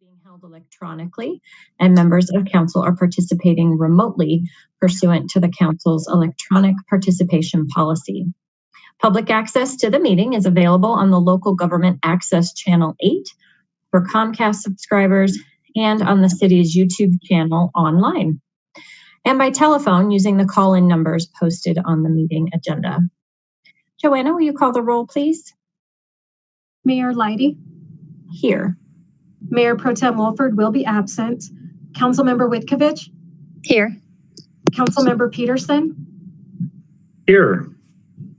being held electronically, and members of council are participating remotely pursuant to the council's electronic participation policy. Public access to the meeting is available on the Local Government Access Channel 8 for Comcast subscribers and on the city's YouTube channel online, and by telephone using the call-in numbers posted on the meeting agenda. Joanna, will you call the roll, please? Mayor Leidy? Here. Mayor Pro Tem Wolford will be absent. Councilmember Witkovich? Here. Councilmember Peterson? Here.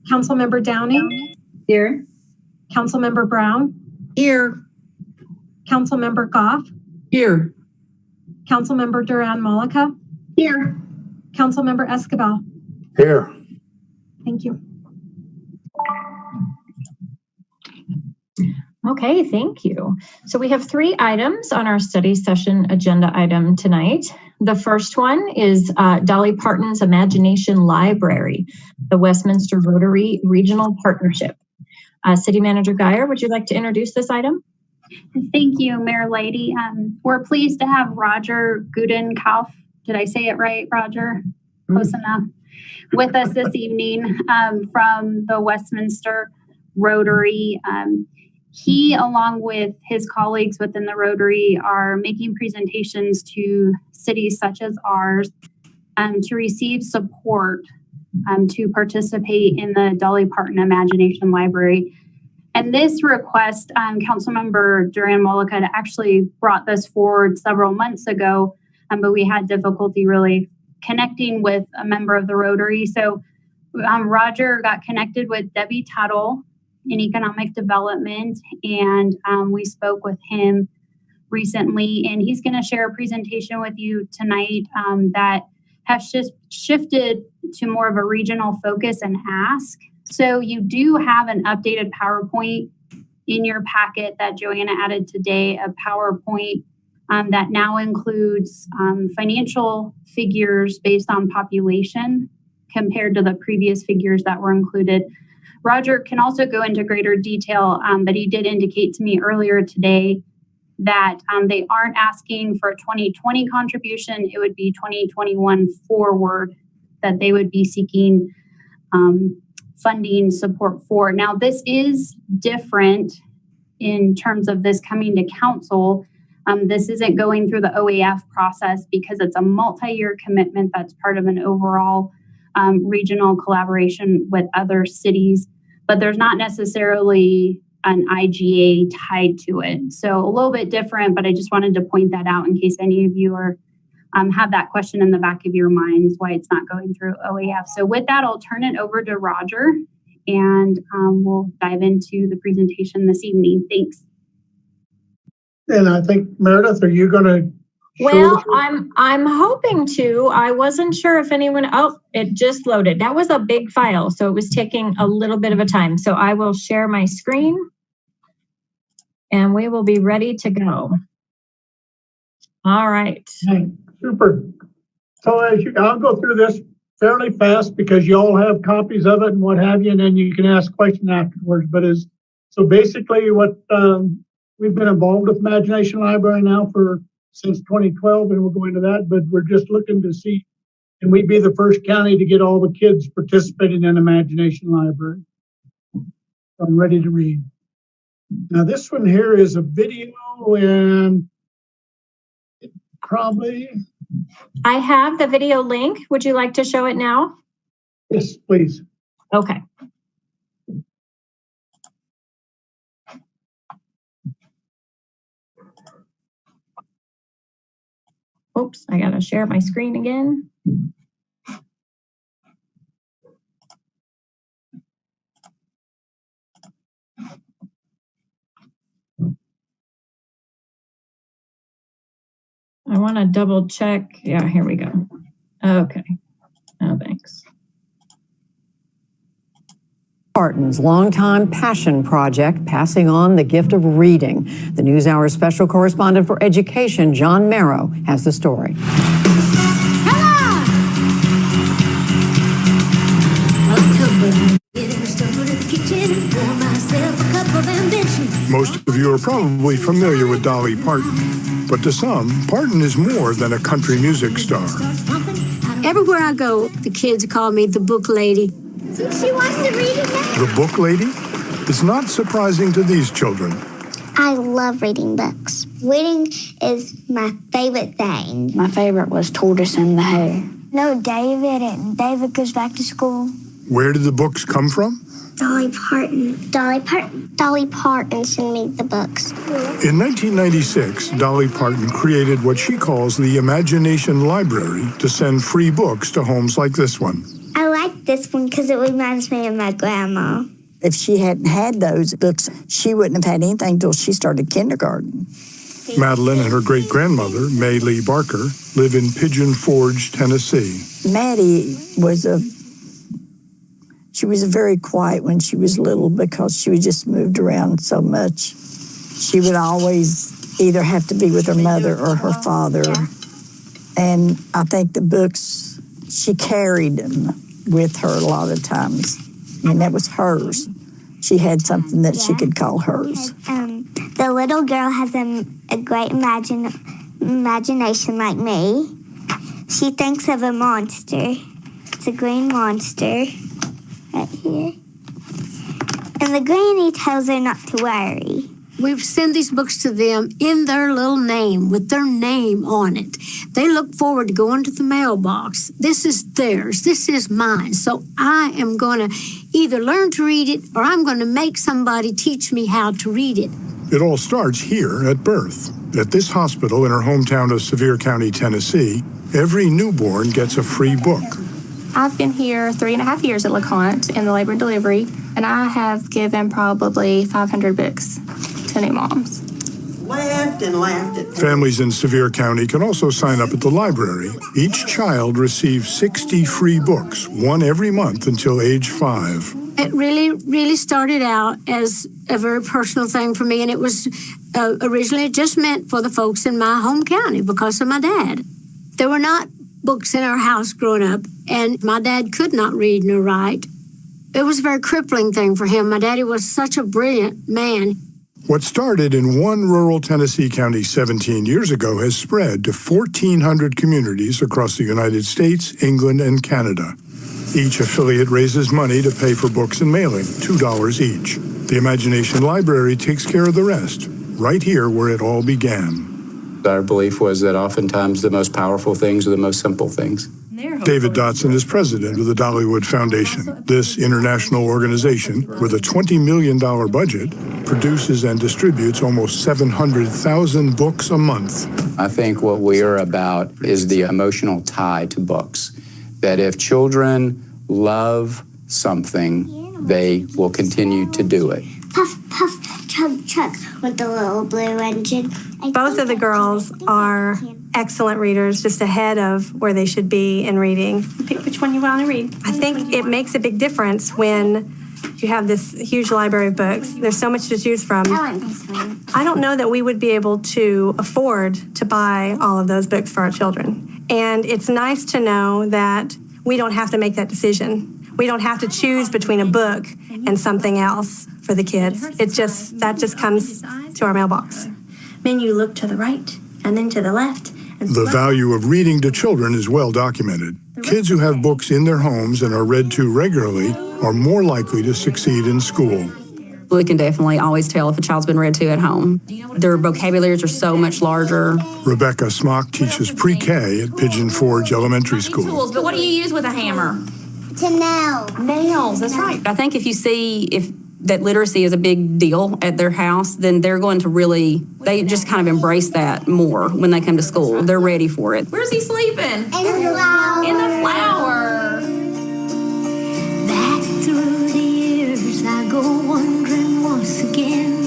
Councilmember Downing? Here. Councilmember Brown? Here. Councilmember Goff? Here. Councilmember Duran-Malika? Here. Councilmember Escobar? Here. Thank you. Okay, thank you. So we have 3 items on our study session agenda item tonight. The first one is Dolly Parton's Imagination Library, the Westminster Rotary Regional Partnership. City Manager Geyer, would you like to introduce this item? Thank you, Mayor Leidy. We're pleased to have Roger Gudenkauf, did I say it right, Roger? Close enough. With us this evening from the Westminster Rotary. He, along with his colleagues within the Rotary, are making presentations to cities such as ours to receive support to participate in the Dolly Parton Imagination Library. And this request, Councilmember Duran-Malika had actually brought this forward several months ago, but we had difficulty really connecting with a member of the Rotary. So Roger got connected with Debbie Tuttle in economic development, and we spoke with him recently, and he's going to share a presentation with you tonight that has just shifted to more of a regional focus and ask. So you do have an updated PowerPoint in your packet that Joanna added today, a PowerPoint that now includes financial figures based on population compared to the previous figures that were included. Roger can also go into greater detail, but he did indicate to me earlier today that they aren't asking for a 2020 contribution. It would be 2021 forward that they would be seeking funding support for. Now, this is different in terms of this coming to council. This isn't going through the OAF process because it's a multi-year commitment that's part of an overall regional collaboration with other cities, but there's not necessarily an IGA tied to it. So a little bit different, but I just wanted to point that out in case any of you are have that question in the back of your minds, why it's not going through OAF. So with that, I'll turn it over to Roger and we'll dive into the presentation this evening. Thanks. And I think, Meredith, are you going to? Well, I'm hoping to. I wasn't sure if anyone. Oh, it just loaded. That was a big file, so it was taking a little bit of a time. So I will share my screen, and we will be ready to go. All right. Hey, super. So I'll go through this fairly fast because you all have copies of it and what have you, and then you can ask questions afterwards. But so basically, what we've been involved with Imagination Library now since 2012, and we'll go into that, but we're just looking to see, can we be the first county to get all the kids participating in Imagination Library? I'm ready to read. Now this one here is a video, and probably... I have the video link. Would you like to show it now? Yes, please. Okay. Oops, I gotta share my screen again. I want to double check. Yeah, here we go. Okay. Oh, thanks. Parton's longtime passion project, passing on the gift of reading. The NewsHour special correspondent for education, John Merrow, has the story. Getting started in the kitchen, pour myself a cup of ambition. Most of you are probably familiar with Dolly Parton, but to some, Parton is more than a country music star. Everywhere I go, the kids call me the book lady. She wants to read it now. The book lady? It's not surprising to these children. I love reading books. Reading is my favorite thing. My favorite was Tortoise and the Hare. No, David, and David goes back to school. Where did the books come from? Dolly Parton. Dolly Parton sent me the books. In 1996, Dolly Parton created what she calls the Imagination Library to send free books to homes like this one. I like this one because it reminds me of my grandma. If she hadn't had those books, she wouldn't have had anything until she started kindergarten. Madeline and her great-grandmother, May Lee Barker, live in Pigeon Forge, Tennessee. Maddie was very quiet when she was little because she was just moved around so much. She would always either have to be with her mother or her father. Yeah. And I think the books, she carried them with her a lot of times. I mean, that was hers. She had something that she could call hers. The little girl has a great imagination like me. She thinks of a monster. It's a green monster right here. And the granny tells her not to worry. We send these books to them in their little name, with their name on it. They look forward to going to the mailbox. This is theirs. This is mine. So I am going to either learn to read it or I'm going to make somebody teach me how to read it. It all starts here at birth. At this hospital in her hometown of Sevier County, Tennessee, every newborn gets a free book. I've been here 3.5 years at LeConte in the labor and delivery, and I have given probably 500 books to new moms. Laughed and laughed at Families in Sevier County can also sign up at the library. Each child receives 60 free books, one every month until age 5. It really started out as a very personal thing for me, and it was originally just meant for the folks in my home county because of my dad. There were not books in our house growing up, and my dad could not read nor write. It was a very crippling thing for him. My daddy was such a brilliant man. What started in one rural Tennessee county 17 years ago has spread to 1,400 communities across the United States, England, and Canada. Each affiliate raises money to pay for books and mailing, $2 each. The Imagination Library takes care of the rest, right here where it all began. Our belief was that oftentimes the most powerful things are the most simple things. David Dotson is president of the Dollywood Foundation. This international organization, with a $20 million budget, produces and distributes almost 700,000 books a month. I think what we are about is the emotional tie to books. That if children love something, they will continue to do it. Puff, puff, chug, chug with the little blue engine. Both of the girls are excellent readers, just ahead of where they should be in reading. Pick which one you want to read. I think it makes a big difference when you have this huge library of books. There's so much to choose from. I don't know that we would be able to afford to buy all of those books for our children. And it's nice to know that we don't have to make that decision. We don't have to choose between a book and something else for the kids. That just comes to our mailbox. Then you look to the right and then to the left. The value of reading to children is well documented. Kids who have books in their homes and are read to regularly are more likely to succeed in school. We can definitely always tell if a child's been read to at home. Their vocabularies are so much larger. Rebecca Smock teaches pre-K at Pigeon Forge Elementary School. Tools, but what do you use with a hammer? To nail. Nails, that's right. I think if you see that literacy is a big deal at their house, then they're going to they just kind of embrace that more when they come to school. They're ready for it. Where's he sleeping? In the flower. In the flower. Back through the years, I go wandering once again.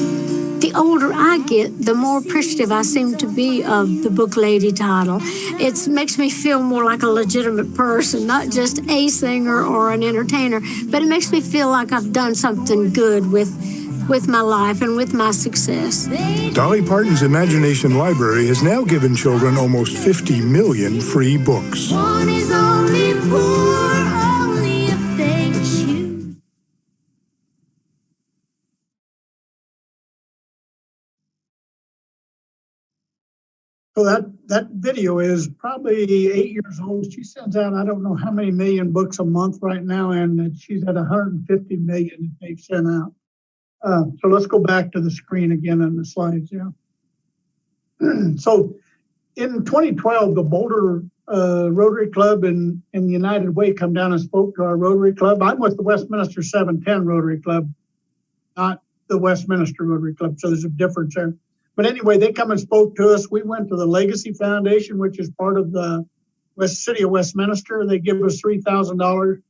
The older I get, the more appreciative I seem to be of the book lady title. It makes me feel more like a legitimate person, not just a singer or an entertainer, but it makes me feel like I've done something good with my life and with my success. Dolly Parton's Imagination Library has now given children almost 50 million free books. One is only poor. So that video is probably 8 years old. She sends out, I don't know how many million books a month right now, and she's at 150 million that they've sent out. So let's go back to the screen again on the slides, yeah. So in 2012, the Boulder Rotary Club and the United Way come down and spoke to our Rotary Club. I'm with the Westminster 710 Rotary Club, not the Westminster Rotary Club, so there's a difference there. But anyway, they come and spoke to us. We went to the Legacy Foundation, which is part of the City of Westminster. They give us $3,000.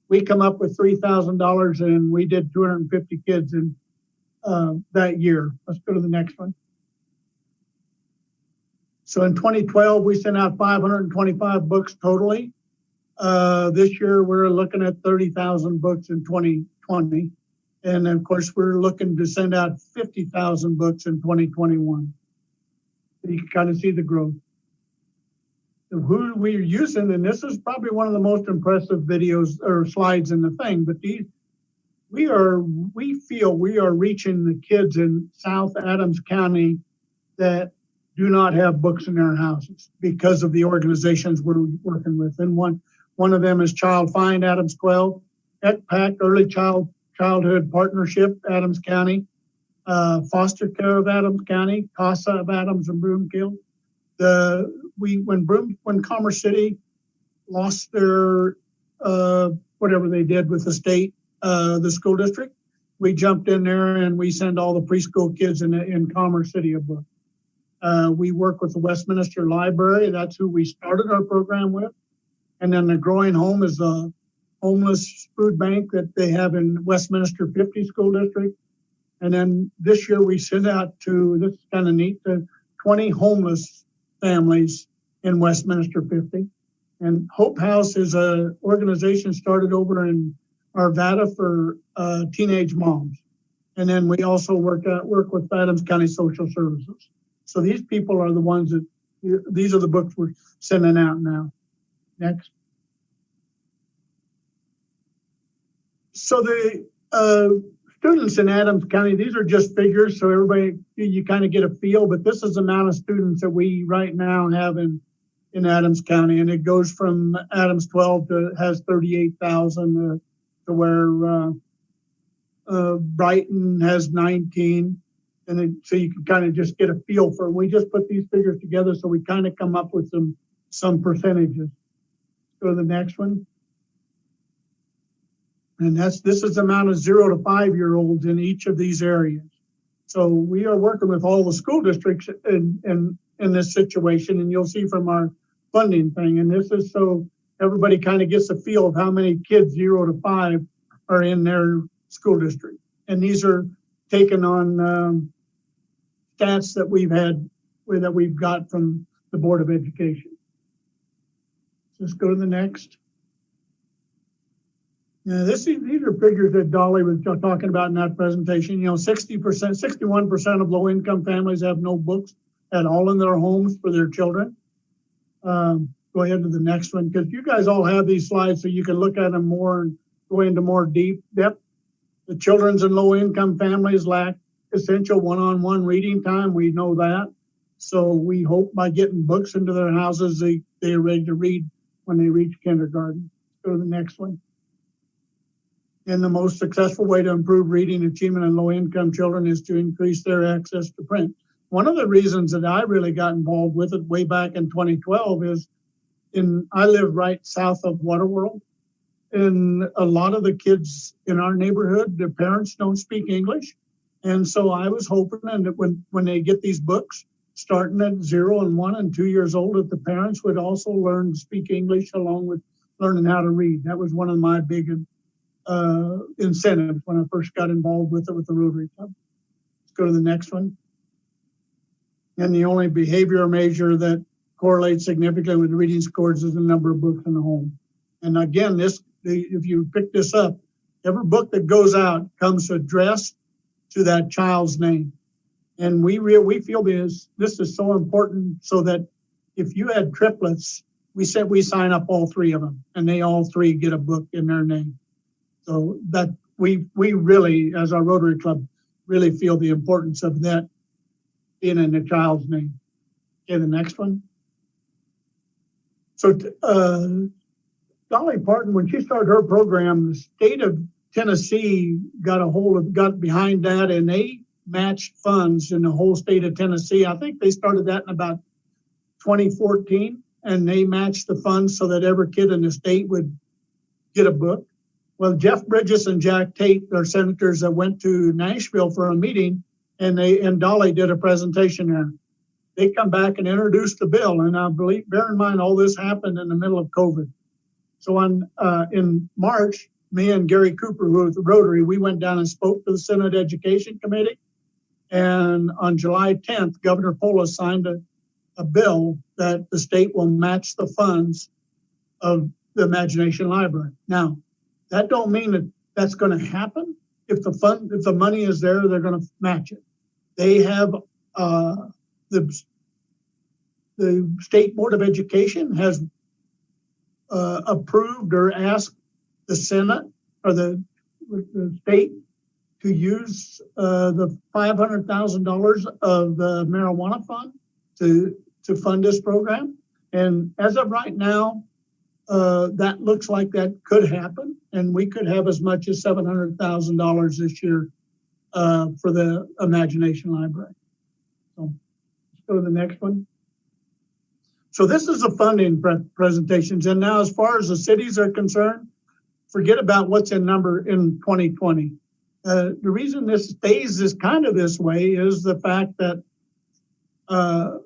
We come up with $3,000, and we did 250 kids in that year. Let's go to the next one. So in 2012, we sent out 525 books totally. This year, we're looking at 30,000 books in 2020. And of course, we're looking to send out 50,000 books in 2021. So you can kind of see the growth. So who we're using, and this is probably one of the most impressive videos or slides in the thing, but we feel we are reaching the kids in South Adams County that do not have books in their houses because of the organizations we're working with. And one of them is Child Find Adams 12, ECPAC, Early Childhood Partnership, Adams County, Foster Care of Adams County, CASA of Adams and Broomfield. When Commerce City lost their whatever they did with the state, the school district, we jumped in there and we send all the preschool kids in Commerce City a book. We work with the Westminster Library. That's who we started our program with. And then the Growing Home is a homeless food bank that they have in Westminster 50 School District. And then this year we sent out to, this is kind of neat, to 20 homeless families in Westminster 50. And Hope House is an organization started over in Arvada for teenage moms. And then we also work with Adams County Social Services. So these people are the ones that, these are the books we're sending out now. Next. So the students in Adams County, these are just figures, so everybody, you kind of get a feel, but this is the amount of students that we right now have in Adams County, and it goes from Adams 12 to has 38,000 to where Brighton has 19. And so you can kind of just get a feel for it. We just put these figures together so we kind of come up with some percentages. Go to the next one. And this is the amount of 0 to 5-year-olds in each of these areas. So we are working with all the school districts in this situation, and you'll see from our funding thing. And this is so everybody kind of gets a feel of how many kids 0 to 5 are in their school district. And these are taken on stats that we've got from the Board of Education. Let's go to the next. Yeah, these are figures that Dolly was talking about in that presentation. You know, 61% of low-income families have no books at all in their homes for their children. Go ahead to the next one, because you guys all have these slides so you can look at them more and go into more depth. The children's in low-income families lack essential one-on-one reading time. We know that. So we hope by getting books into their houses, they are ready to read when they reach kindergarten. Go to the next one. And the most successful way to improve reading achievement in low-income children is to increase their access to print. One of the reasons that I really got involved with it way back in 2012 is I live right south of Waterworld, and a lot of the kids in our neighborhood, their parents don't speak English. And so I was hoping that when they get these books, starting at 0 and 1 and 2 years old, that the parents would also learn to speak English along with learning how to read. That was one of my big incentives when I first got involved with it with the Rotary Club. Let's go to the next one. And the only behavior measure that correlates significantly with reading scores is the number of books in the home. And again, if you pick this up, every book that goes out comes addressed to that child's name. And we feel this is so important, so that if you had triplets, we said we sign up all 3 of them, and they all 3 get a book in their name. So that we really, as our Rotary Club, really feel the importance of that being in a child's name. Okay, the next one. So Dolly Parton, when she started her program, the state of Tennessee got behind that, and they matched funds in the whole state of Tennessee. I think they started that in about 2014, and they matched the funds so that every kid in the state would get a book. Well, Jeff Bridges and Jack Tate are senators that went to Nashville for a meeting, and Dolly did a presentation there. They come back and introduced the bill, and I believe, bear in mind, all this happened in the middle of COVID. So in March, me and Gary Cooper, who was the Rotary, we went down and spoke to the Senate Education Committee. And on July 10th, Governor Polis signed a bill that the state will match the funds of the Imagination Library. Now, that don't mean that that's going to happen. If the money is there, they're going to match it. They have the State Board of Education has approved or asked the Senate or the state to use the $500,000 of the marijuana fund to fund this program. And as of right now, that looks like that could happen, and we could have as much as $700,000 this year for the Imagination Library. So let's go to the next one. So this is the funding presentations. And now, as far as the cities are concerned, forget about what's in 2020. The reason this stays this way is the fact that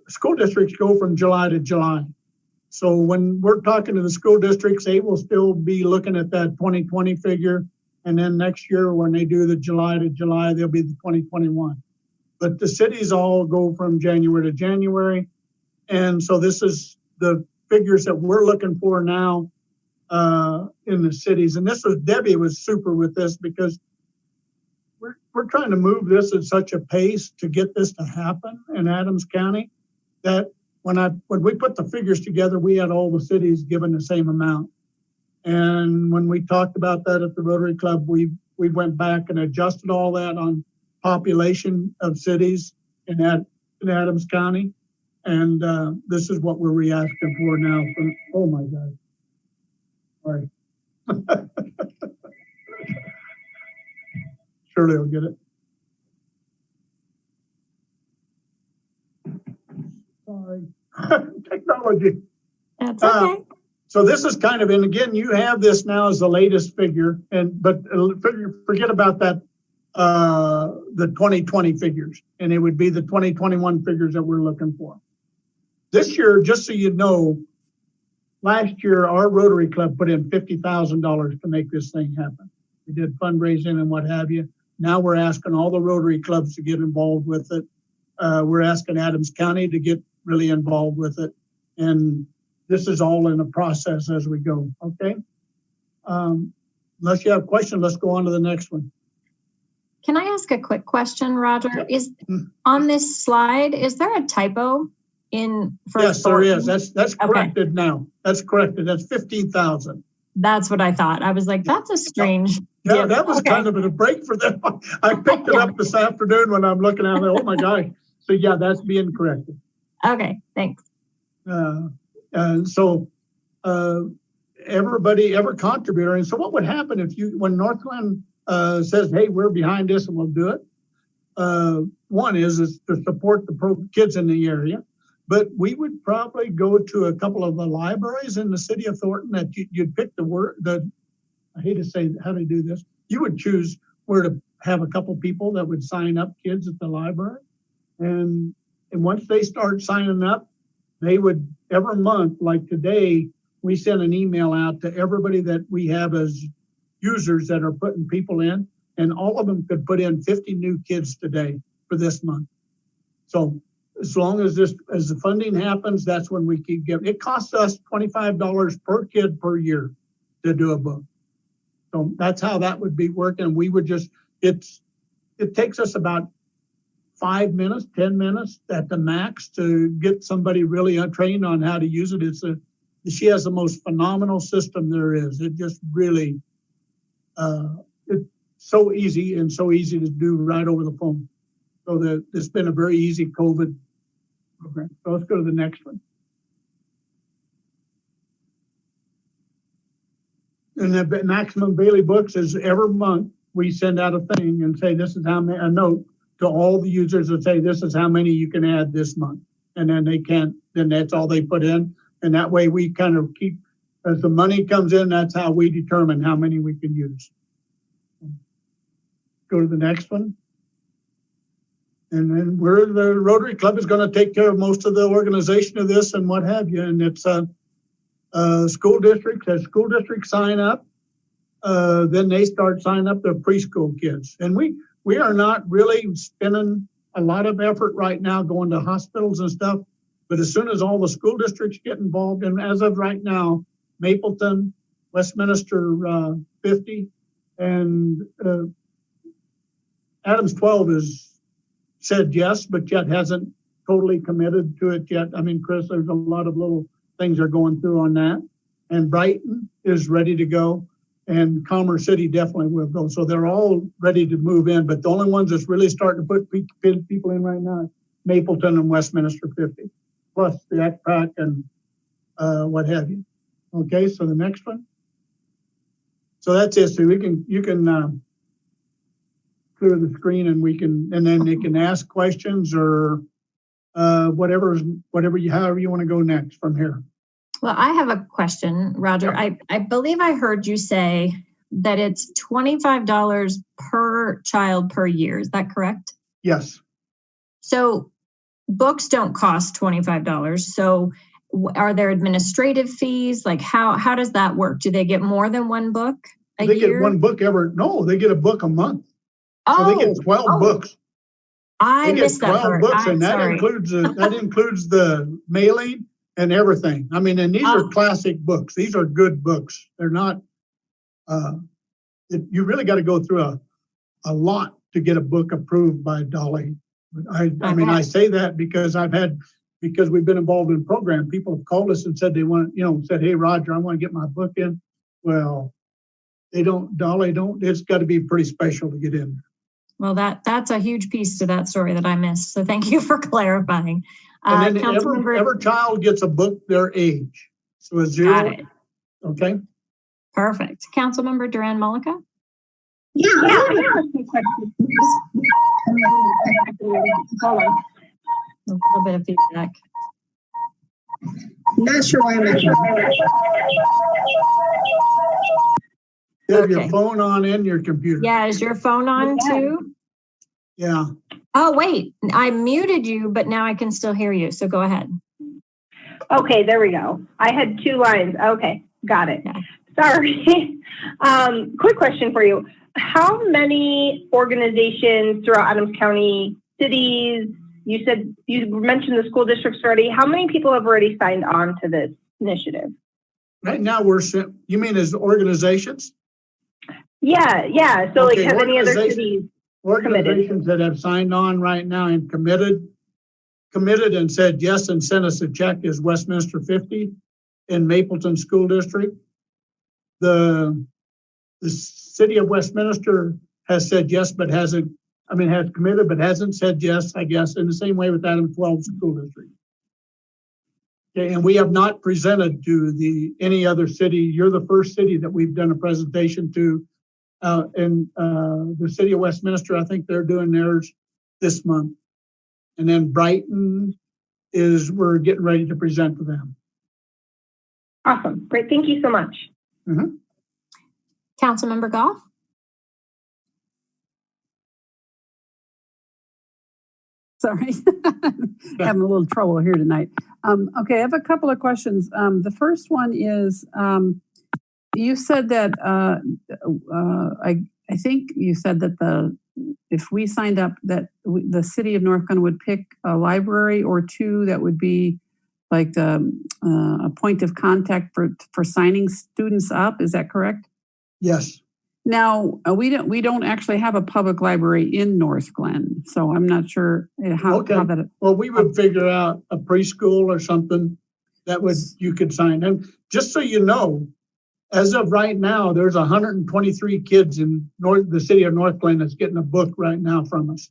school districts go from July to July. So when we're talking to the school districts, they will still be looking at that 2020 figure. And then next year, when they do the July to July, they'll be the 2021. But the cities all go from January to January. And so this is the figures that we're looking for now in the cities. And Debbie was super with this, because we're trying to move this at such a pace to get this to happen in Adams County that when we put the figures together, we had all the cities given the same amount. And when we talked about that at the Rotary Club, we went back and adjusted all that on population of cities in Adams County. And this is what we're reacting for now. Oh my God. All right. Surely I'll get it. Sorry. Technology. That's okay. So this is kind of, and again, you have this now as the latest figure, but forget about that, the 2020 figures, and it would be the 2021 figures that we're looking for. This year, just so you know, last year, our Rotary Club put in $50,000 to make this thing happen. We did fundraising and what have you. Now we're asking all the Rotary Clubs to get involved with it. We're asking Adams County to get really involved with it. And this is all in a process as we go, okay? Unless you have questions, let's go on to the next one. Can I ask a quick question, Roger? Is on this slide, is there a typo in? Yes, there is. That's corrected okay. Now. That's corrected. That's 15,000. That's what I thought. I was like, that's a strange. Yeah, that was kind of a break for them. I picked it up this afternoon when I'm looking at it. Oh my gosh. So yeah, that's being corrected. Okay, thanks. So every contributor. And so what would happen when Northglenn says, hey, we're behind this and we'll do it. One is to support the kids in the area. But we would probably go to a couple of the libraries in the city of Thornton that you'd pick I hate to say how to do this. You would choose where to have a couple people that would sign up kids at the library. And once they start signing up, they would every month, like today, we send an email out to everybody that we have as users that are putting people in, and all of them could put in 50 new kids today for this month. So as long as the funding happens, that's when we keep giving. It costs us $25 per kid per year to do a book. So that's how that would be working. We would it takes us about 5 minutes, 10 minutes at the max to get somebody really trained on how to use it. She has the most phenomenal system there is. It just really, it's so easy and so easy to do right over the phone. So it's been a very easy COVID program. So let's go to the next one. And the maximum Bailey books is every month we send out a thing and say, this is how many, a note to all the users that say, this is how many you can add this month. And then they can't, then that's all they put in. And that way we kind of keep, as the money comes in, that's how we determine how many we can use. Go to the next one. And then the Rotary Club is going to take care of most of the organization of this and what have you. And it's school districts, as school districts sign up, then they start signing up their preschool kids. And we are not really spending a lot of effort right now going to hospitals and stuff. But as soon as all the school districts get involved, and as of right now, Mapleton, Westminster 50, and Adams 12 has said yes, but yet hasn't totally committed to it yet. I mean, Chris, there's a lot of little things are going through on that. And Brighton is ready to go, and Commerce City definitely will go. So they're all ready to move in, but the only ones that's really starting to put people in right now is Mapleton and Westminster 50, plus the ACPAC and what have you. Okay, so the next one. So that's it. So you can clear the screen, and then they can ask questions or however you want to go next from here. Well, I have a question, Roger. I believe I heard you say that it's $25 per child per year. Is that correct? Yes. So books don't cost $25. So are there administrative fees? Like how does that work? Do they get more than one book a year? They get one book no, they get a book a month. So they get 12 books. I missed that part. Books, and that includes the mailing and everything. I mean, and these are classic books. These are good books. They're not. You really got to go through a lot to get a book approved by Dolly. I mean, I say that because because we've been involved in the program. People have called us and said they want, said, hey, Roger, I want to get my book in. Well, Dolly don't. It's got to be pretty special to get in. Well, that's a huge piece to that story that I missed. So thank you for clarifying. And then every child gets a book their age. So a 0. Got it. Okay. Perfect. Councilmember Duran Mullica? Yeah. A little bit of feedback. Not sure why I'm not sure. You have your phone on and your computer. Yeah, is your phone on too? Yeah. Oh, wait, I muted you, but now I can still hear you. So go ahead. Okay, there we go. I had 2 lines. Okay, got it. Yeah. Sorry. Quick question for you. How many organizations throughout Adams County, cities, you mentioned the school districts already. How many people have already signed on to this initiative? Right now, you mean as organizations? Yeah. So like have any other cities? Organizations that have signed on right now and committed and said yes and sent us a check is Westminster 50 in Mapleton School District. The city of Westminster has said yes, but has committed, but hasn't said yes, I guess, in the same way with Adams 12 School District. Okay, and we have not presented to any other city. You're the first city that we've done a presentation to. And the city of Westminster, I think they're doing theirs this month. And then Brighton we're getting ready to present to them. Awesome. Great. Thank you so much. Mm-hmm. Councilmember Goff? Sorry, having a little trouble here tonight. Okay, I have a couple of questions. The first one is, you said that I think you said that if we signed up, that the city of Northglenn would pick a library or 2 that would be like a point of contact for signing students up. Is that correct? Yes. Now we don't actually have a public library in Northglenn, so I'm not sure how that. Well, we would figure out a preschool or something that you could sign. And just so you know, as of right now, there's 123 kids in the city of Northglenn that's getting a book right now from us.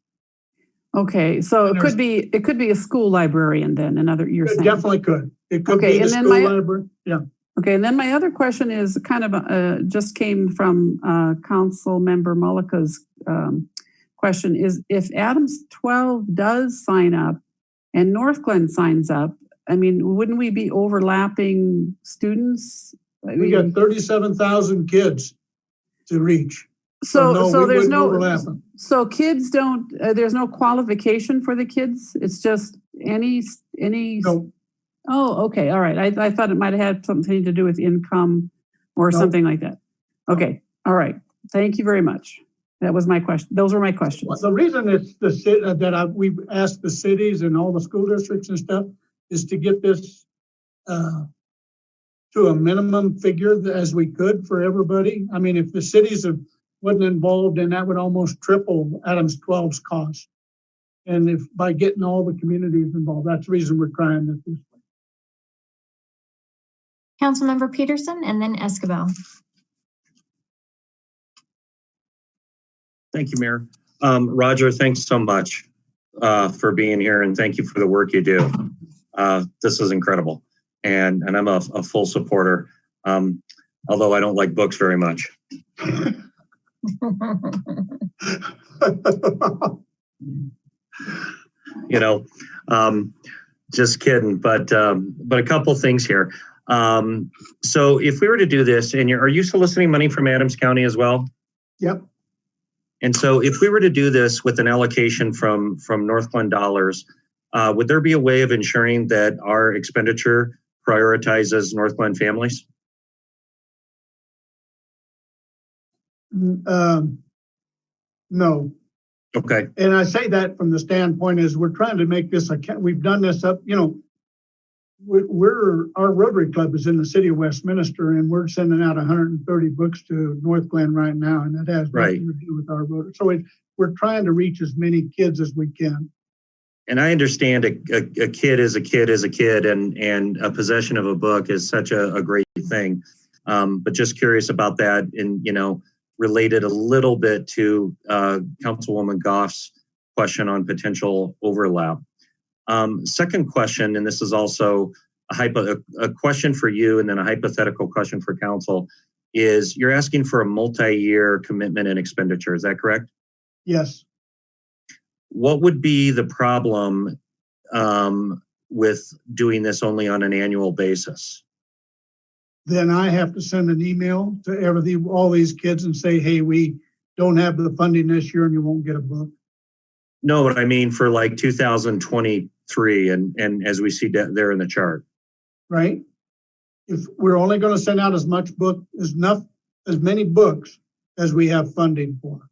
Okay, so it could be a school librarian then. You're saying definitely could. It could be the school library. Yeah. Okay, and then my other question is kind of just came from Council Member Mullica's question is if Adams 12 does sign up and Northglenn signs up, I mean, wouldn't we be overlapping students? We got 37,000 kids to reach. So there's no overlap. So kids don't. There's no qualification for the kids. It's just any. No. Oh, okay, all right. I thought it might have had something to do with income or something like that. Okay, all right. Thank you very much. That was my question. Those were my questions. Well, the reason it's we've asked the cities and all the school districts and stuff is to get this to a minimum figure as we could for everybody. I mean, if the cities wasn't involved, then that would almost triple Adams 12's cost. And if by getting all the communities involved, that's the reason we're trying this way. Councilmember Peterson and then Escobar. Thank you, Mayor. Roger, thanks so much for being here, and thank you for the work you do. This is incredible, and I'm a full supporter, although I don't like books very much. You know, just kidding, but a couple things here. So if we were to do this, and are you soliciting money from Adams County as well? Yep. And so if we were to do this with an allocation from Northglenn dollars, would there be a way of ensuring that our expenditure prioritizes Northglenn families? No. Okay. And I say that from the standpoint is we're trying to make this we've done this up, you know, our Rotary Club is in the city of Westminster, and we're sending out 130 books to Northglenn right now, and that has nothing to do with our Rotary. So we're trying to reach as many kids as we can. And I understand a kid is a kid is a kid, and a possession of a book is such a great thing. But just curious about that, and related a little bit to Councilwoman Goff's question on potential overlap. Second question, and this is also a question for you and then a hypothetical question for council, is you're asking for a multi-year commitment and expenditure. Is that correct? Yes. What would be the problem with doing this only on an annual basis? Then I have to send an email to all these kids and say, hey, we don't have the funding this year and you won't get a book. No, what I mean for like 2023 and as we see there in the chart. Right. If we're only going to send out as many books as we have funding for.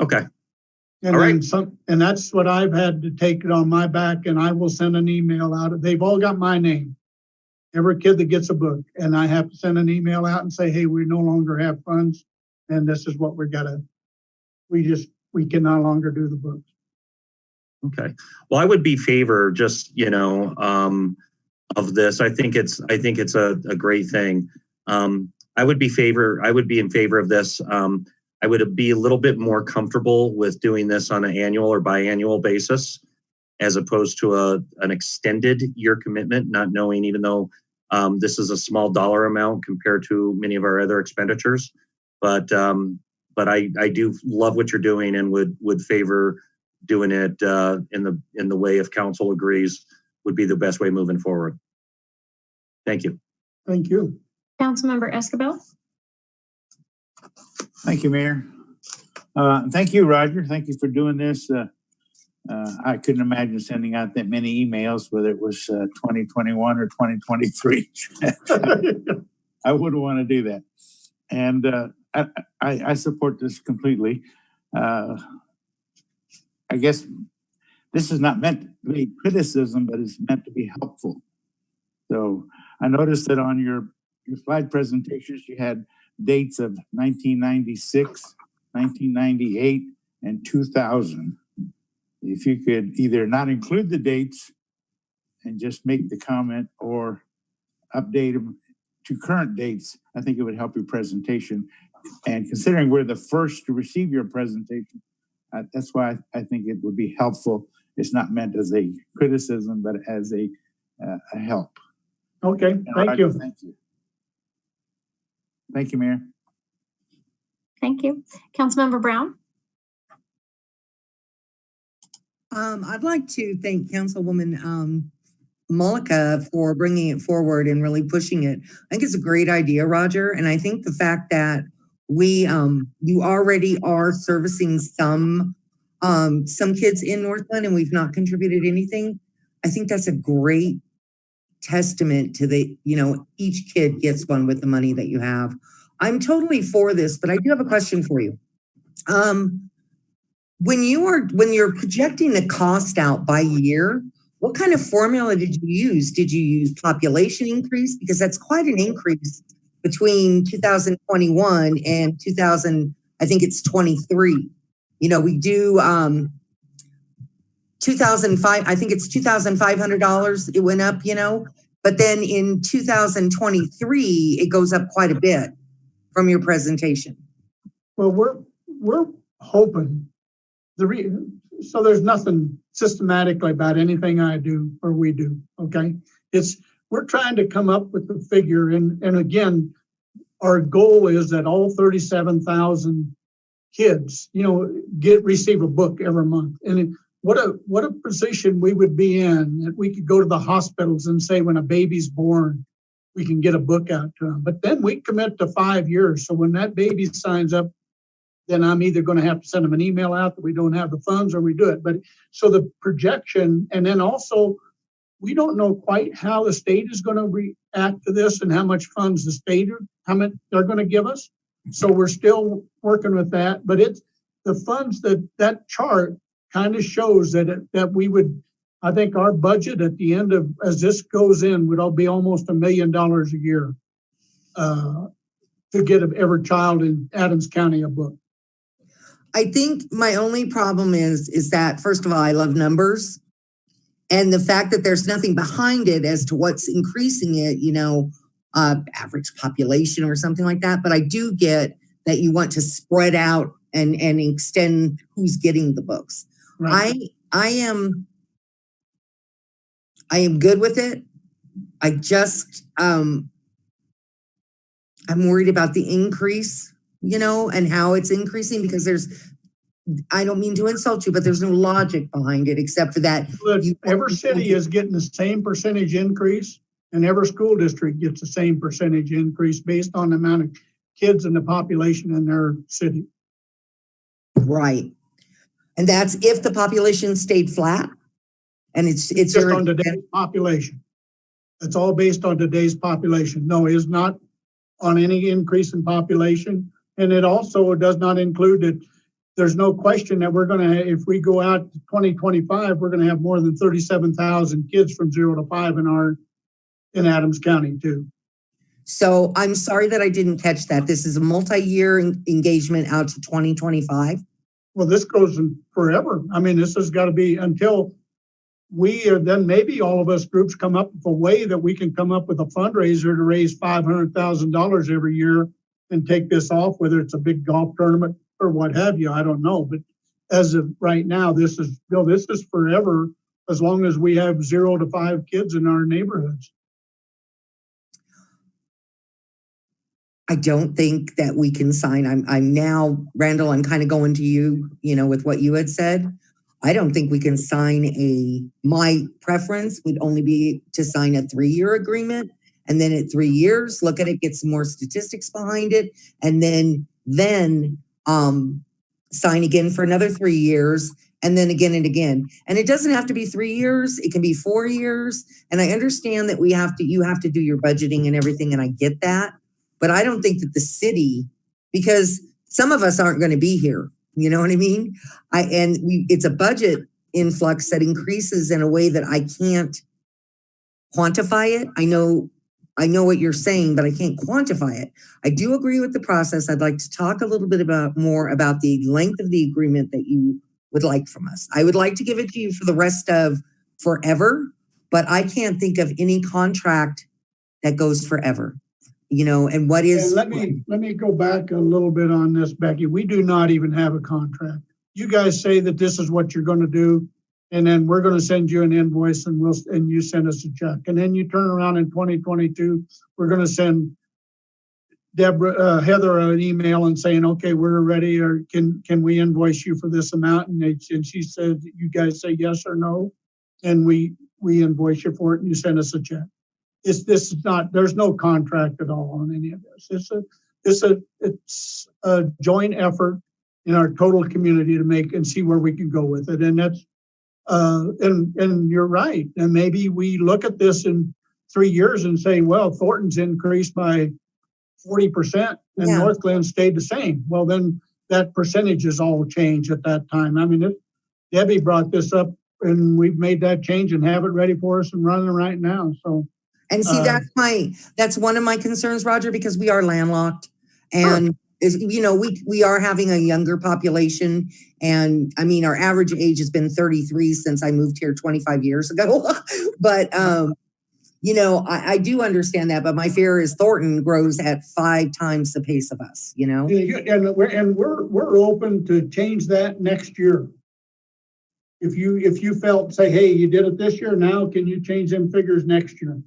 Okay. And all then right. And that's what I've had to take it on my back, and I will send an email out. They've all got my name. Every kid that gets a book, and I have to send an email out and say, hey, we no longer have funds, and this is what we can no longer do the books. Okay. Well, I would be favor just, of this. I think it's a great thing. I would be in favor of this. I would be a little bit more comfortable with doing this on an annual or biannual basis, as opposed to an extended year commitment, not knowing, even though this is a small dollar amount compared to many of our other expenditures. But I do love what you're doing and would favor doing it in the way, if council agrees, would be the best way moving forward. Thank you. Thank you. Councilmember Escobar. Thank you, Mayor. Thank you, Roger. Thank you for doing this. I couldn't imagine sending out that many emails, whether it was 2021 or 2023. I wouldn't want to do that. And I support this completely. I guess this is not meant to be criticism, but it's meant to be helpful. So I noticed that on your slide presentations, you had dates of 1996, 1998, and 2000. If you could either not include the dates and just make the comment or update them to current dates, I think it would help your presentation. And considering we're the first to receive your presentation, That's why I think it would be helpful. It's not meant as a criticism, but as a help. Okay, thank you. Thank you. Thank you, Mayor. Thank you. Councilmember Brown? I'd like to thank Councilwoman Mullica for bringing it forward and really pushing it. I think it's a great idea, Roger. And I think the fact that you already are servicing some kids in Northglenn and we've not contributed anything, I think that's a great testament to the, each kid gets one with the money that you have. I'm totally for this, but I do have a question for you. When you're projecting the cost out by year, what kind of formula did you use? Did you use population increase? Because that's quite an increase between 2021 and 23. We do 2005, I think it's $2,500 it went up, but then in 2023, it goes up quite a bit from your presentation. Well, we're hoping so there's nothing systematically about anything I do or we do. Okay. We're trying to come up with the figure. And again, our goal is that all 37,000 kids, receive a book every month. And what a position we would be in that we could go to the hospitals and say, when a baby's born, we can get a book out to them. But then we commit to 5 years. So when that baby signs up, then I'm either going to have to send them an email out that we don't have the funds or we do it. But so the projection, and then also we don't know quite how the state is going to react to this and how much funds the state they're going to give us. So we're still working with that. But it's the funds that chart kind of shows that we would, I think our budget at the end of, as this goes in, would all be almost $1 million a year to get every child in Adams County a book. I think my only problem is that, first of all, I love numbers. And the fact that there's nothing behind it as to what's increasing it, average population or something like that. But I do get that you want to spread out and extend who's getting the books. Right. I am good with it. I just, I'm worried about the increase, and how it's increasing, because I don't mean to insult you, but there's no logic behind it except for that. Look, every city is getting the same percentage increase, and every school district gets the same percentage increase based on the amount of kids and the population in their city. Right. And that's if the population stayed flat. And it's just on today's population. It's all based on today's population. No, it's not on any increase in population. And it also does not include that there's no question that we're going to, if we go out to 2025, we're going to have more than 37,000 kids from 0 to 5 in Adams County too. So I'm sorry that I didn't catch that. This is a multi-year engagement out to 2025. Well, this goes forever. I mean, this has got to be until then maybe all of us groups come up with a way that we can come up with a fundraiser to raise $500,000 every year and take this off, whether it's a big golf tournament or what have you. I don't know. But as of right now, this is forever, as long as we have 0 to 5 kids in our neighborhoods. I don't think that we can sign. I'm now, Randall, I'm kind of going to you, with what you had said. I don't think we can sign my preference would only be to sign a 3-year agreement. And then at 3 years, look at it, get some more statistics behind it. And then sign again for another 3 years. And then again and again. And it doesn't have to be 3 years. It can be 4 years. And I understand that you have to do your budgeting and everything. And I get that. But I don't think that the city, because some of us aren't going to be here. You know what I mean? It's a budget influx that increases in a way that I can't quantify it. I know what you're saying, but I can't quantify it. I do agree with the process. I'd like to talk a little bit more about the length of the agreement that you would like from us. I would like to give it to you for the rest of forever, but I can't think of any contract that goes forever. And what is... Let me go back a little bit on this, Becky. We do not even have a contract. you guys say that this is what you're going to do, and then we're going to send you an invoice, and you send us a check, and then you turn around in 2022, we're going to send Heather an email and saying, okay, we're ready, or can we invoice you for this amount? And she said, you guys say yes or no, and we invoice you for it, and you send us a check. There's no contract at all on any of this. It's a joint effort in our total community to make and see where we can go with it. And that's, and you're right. And maybe we look at this in 3 years and say, well, Thornton's increased by 40% and Northglenn stayed the same. Well, then that percentage is all changed at that time. I mean, Debbie brought this up and we've made that change and have it ready for us and running right now. So, and see, that's one of my concerns, Roger, because we are landlocked, and we are having a younger population. And I mean, our average age has been 33 since I moved here 25 years ago. But I do understand that. But my fear is Thornton grows at 5 times the pace of us. And we're open to change that next year. If you felt, say, hey, you did it this year, now can you change them figures next year?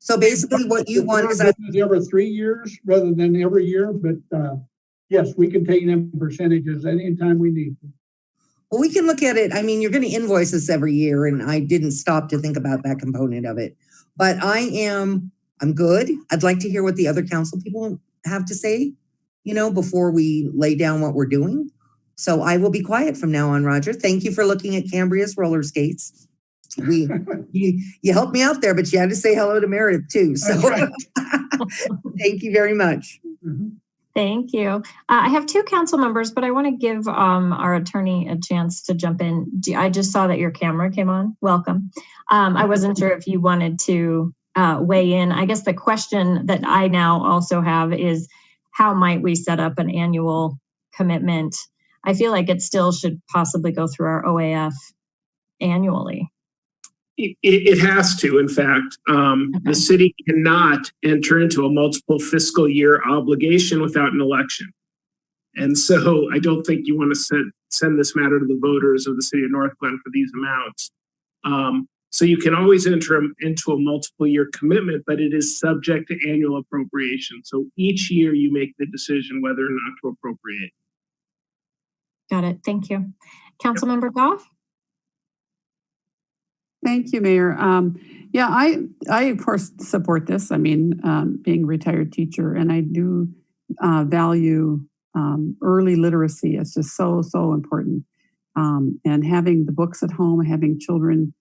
So basically what you want is every 3 years rather than every year. But yes, we can take them percentages anytime we need to. Well, we can look at it. I mean, you're going to invoice us every year, and I didn't stop to think about that component of it. But I'm good. I'd like to hear what the other council people have to say, before we lay down what we're doing. So I will be quiet from now on, Roger. Thank you for looking at Cambria's roller skates. You helped me out there, but you had to say hello to Meredith too. So right. Thank you very much. Mm-hmm. Thank you. I have 2 council members, but I want to give our attorney a chance to jump in. I just saw that your camera came on. Welcome. I wasn't sure if you wanted to weigh in. I guess the question that I now also have is, how might we set up an annual commitment? I feel like it still should possibly go through our OAF annually. It has to, in fact. The city cannot enter into a multiple fiscal year obligation without an election. And so I don't think you want to send this matter to the voters of the city of Northglenn for these amounts. So you can always enter into a multiple year commitment, but it is subject to annual appropriation. So each year you make the decision whether or not to appropriate. Got it. Thank you. Councilmember Goff? Thank you, Mayor. I of course support this. I mean, being a retired teacher, and I do value early literacy. It's just so important. And having the books at home, having children,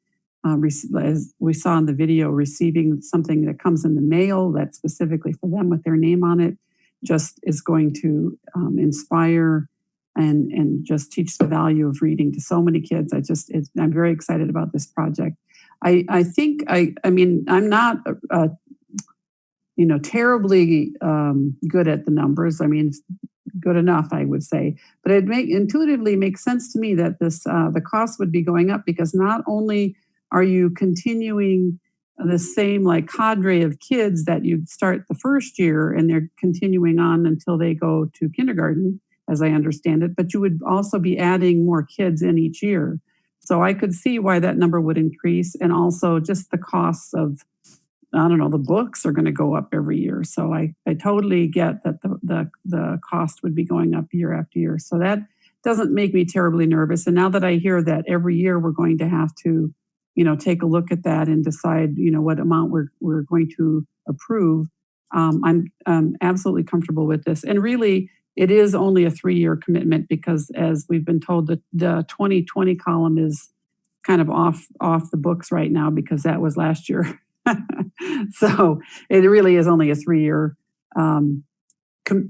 as we saw in the video, receiving something that comes in the mail that's specifically for them with their name on it, just is going to inspire and just teach the value of reading to so many kids. I'm very excited about this project. I think, I mean, I'm not, terribly good at the numbers. I mean, it's good enough, I would say, but it intuitively makes sense to me that the cost would be going up, because not only are you continuing the same cadre of kids that you start the first year and they're continuing on until they go to kindergarten, as I understand it, but you would also be adding more kids in each year. So I could see why that number would increase, and also just the costs of, the books are going to go up every year. So I totally get that the cost would be going up year after year. So that doesn't make me terribly nervous. And now that I hear that every year we're going to have to, take a look at that and decide, what amount we're going to approve, I'm absolutely comfortable with this. And really, it is only a 3-year commitment, because as we've been told, the 2020 column is kind of off the books right now, because that was last year. So it really is only a 3-year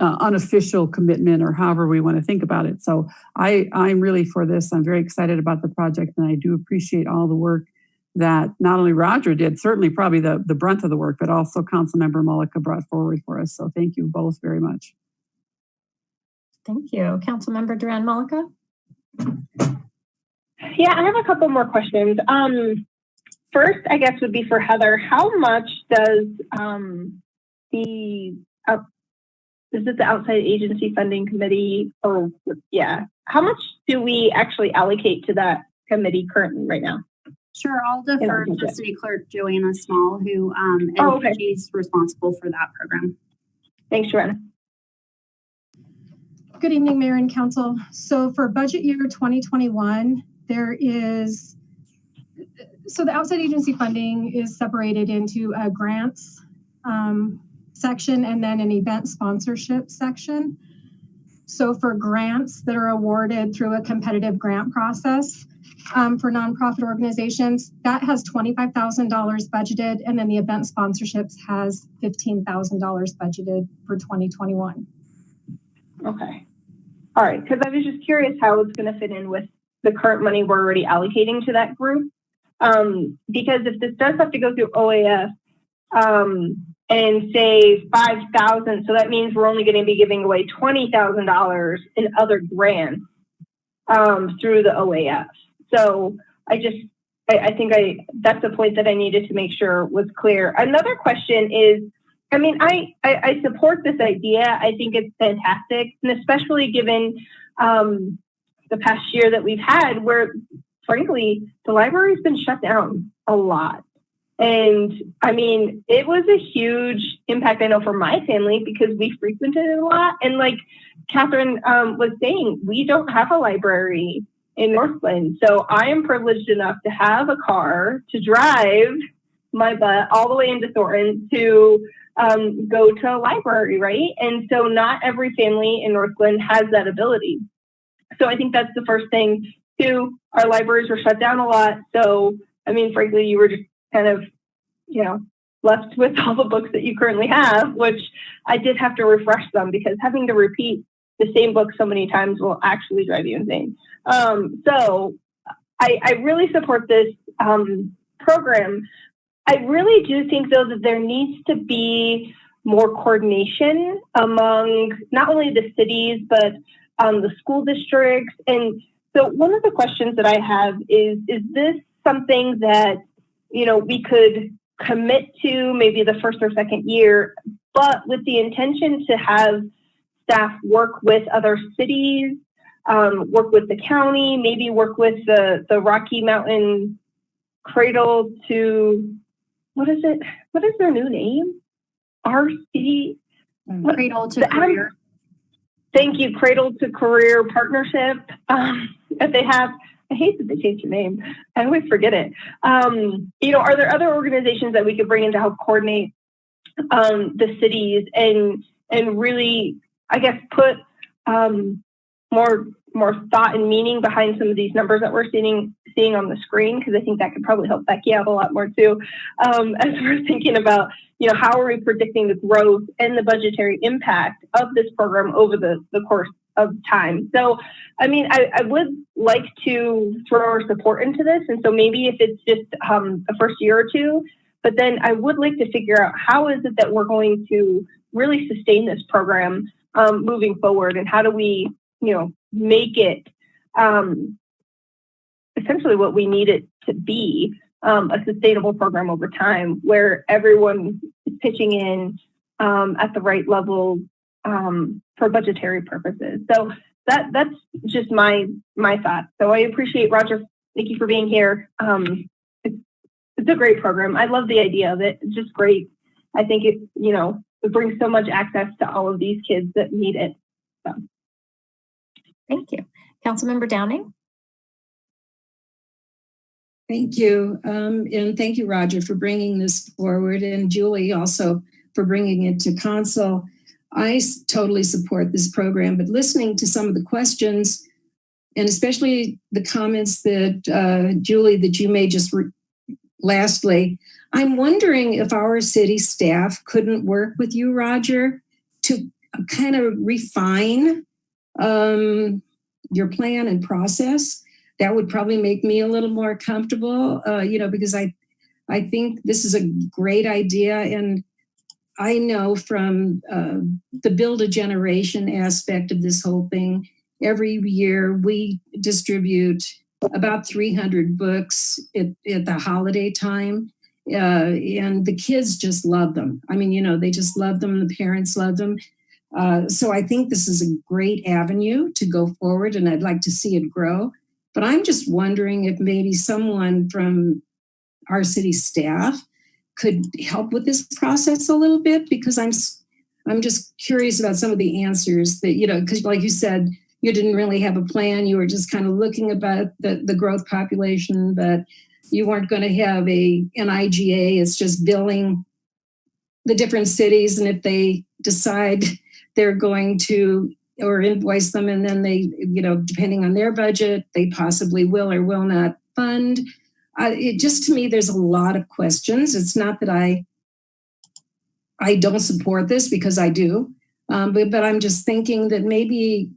unofficial commitment, or however we want to think about it. So I'm really for this. I'm very excited about the project, and I do appreciate all the work that not only Roger did, certainly probably the brunt of the work, but also Councilmember Mullica brought forward for us. So thank you both very much. Thank you. Councilmember Duran Mullica? Yeah, I have a couple more questions. First, I guess, would be for Heather. How much does is it the outside agency funding committee, or how much do we actually allocate to that committee currently right now? Sure, I'll defer to City Clerk Joanna Small, who she's responsible for that program. Thanks, Joanna. Good evening, Mayor and Council. So for budget year 2021, so the outside agency funding is separated into a grants section and then an event sponsorship section. So for grants that are awarded through a competitive grant process for nonprofit organizations, that has $25,000 budgeted, and then the event sponsorships has $15,000 budgeted for 2021. Okay. All right, because I was just curious how it's going to fit in with the current money we're already allocating to that group. Because if this does have to go through OAS and say 5,000, so that means we're only going to be giving away $20,000 in other grants through the OAS. So I think that's the point that I needed to make sure was clear. Another question is, I mean, I support this idea. I think it's fantastic, and especially given the past year that we've had where, frankly, the library's been shut down a lot. And I mean, it was a huge impact, I know, for my family because we frequented it a lot. And like Catherine was saying, we don't have a library in Northglenn. So I am privileged enough to have a car to drive my butt all the way into Thornton to go to a library, right? And so not every family in Northglenn has that ability. So I think that's the first thing. Two, our libraries were shut down a lot. So, I mean, frankly, you were just kind of, left with all the books that you currently have, which I did have to refresh them because having to repeat the same book so many times will actually drive you insane. So I really support this program. I really do think, though, that there needs to be more coordination among not only the cities, but the school districts. And so one of the questions that I have is this something that, we could commit to maybe the first or second year, but with the intention to have staff work with other cities, work with the county, maybe work with the Rocky Mountain Cradle to, what is it? What is their new name? RC? Cradle to Career. Thank you, Cradle to Career Partnership that they have. I hate that they changed the name. I always forget it. Are there other organizations that we could bring in to help coordinate the cities and really, I guess, put more thought and meaning behind some of these numbers that we're seeing on the screen? Because I think that could probably help Becky out a lot more too, as we're thinking about, how are we predicting the growth and the budgetary impact of this program over the course of time. So, I mean, I would like to throw our support into this. And so maybe if it's just the first year or two, but then I would like to figure out how is it that we're going to really sustain this program moving forward, and how do we, make it essentially what we need it to be, a sustainable program over time where everyone is pitching in at the right level for budgetary purposes. So that's just my thought. So I appreciate, Roger. Thank you for being here. It's a great program. I love the idea of it. It's just great. I think it, it brings so much access to all of these kids that need it. So. Thank you. Councilmember Downing. Thank you. And thank you, Roger, for bringing this forward, and Julie also for bringing it to council. I totally support this program, but listening to some of the questions, and especially the comments that, Julie, that you made just lastly, I'm wondering if our city staff couldn't work with you, Roger, to kind of refine your plan and process. That would probably make me a little more comfortable, because I think this is a great idea. And I know from the build a generation aspect of this whole thing, every year we distribute about 300 books at the holiday time. And the kids just love them. I mean, they just love them. The parents love them. So I think this is a great avenue to go forward, and I'd like to see it grow. But I'm just wondering if maybe someone from our city staff could help with this process a little bit, because I'm just curious about some of the answers that, because like you said, you didn't really have a plan. You were just kind of looking about the growth population, but you weren't going to have an IGA. It's just billing the different cities, and if they decide they're going to or invoice them, and then they, depending on their budget, they possibly will or will not fund. It just, to me, there's a lot of questions. It's not that I don't support this, because I do, but I'm just thinking that maybe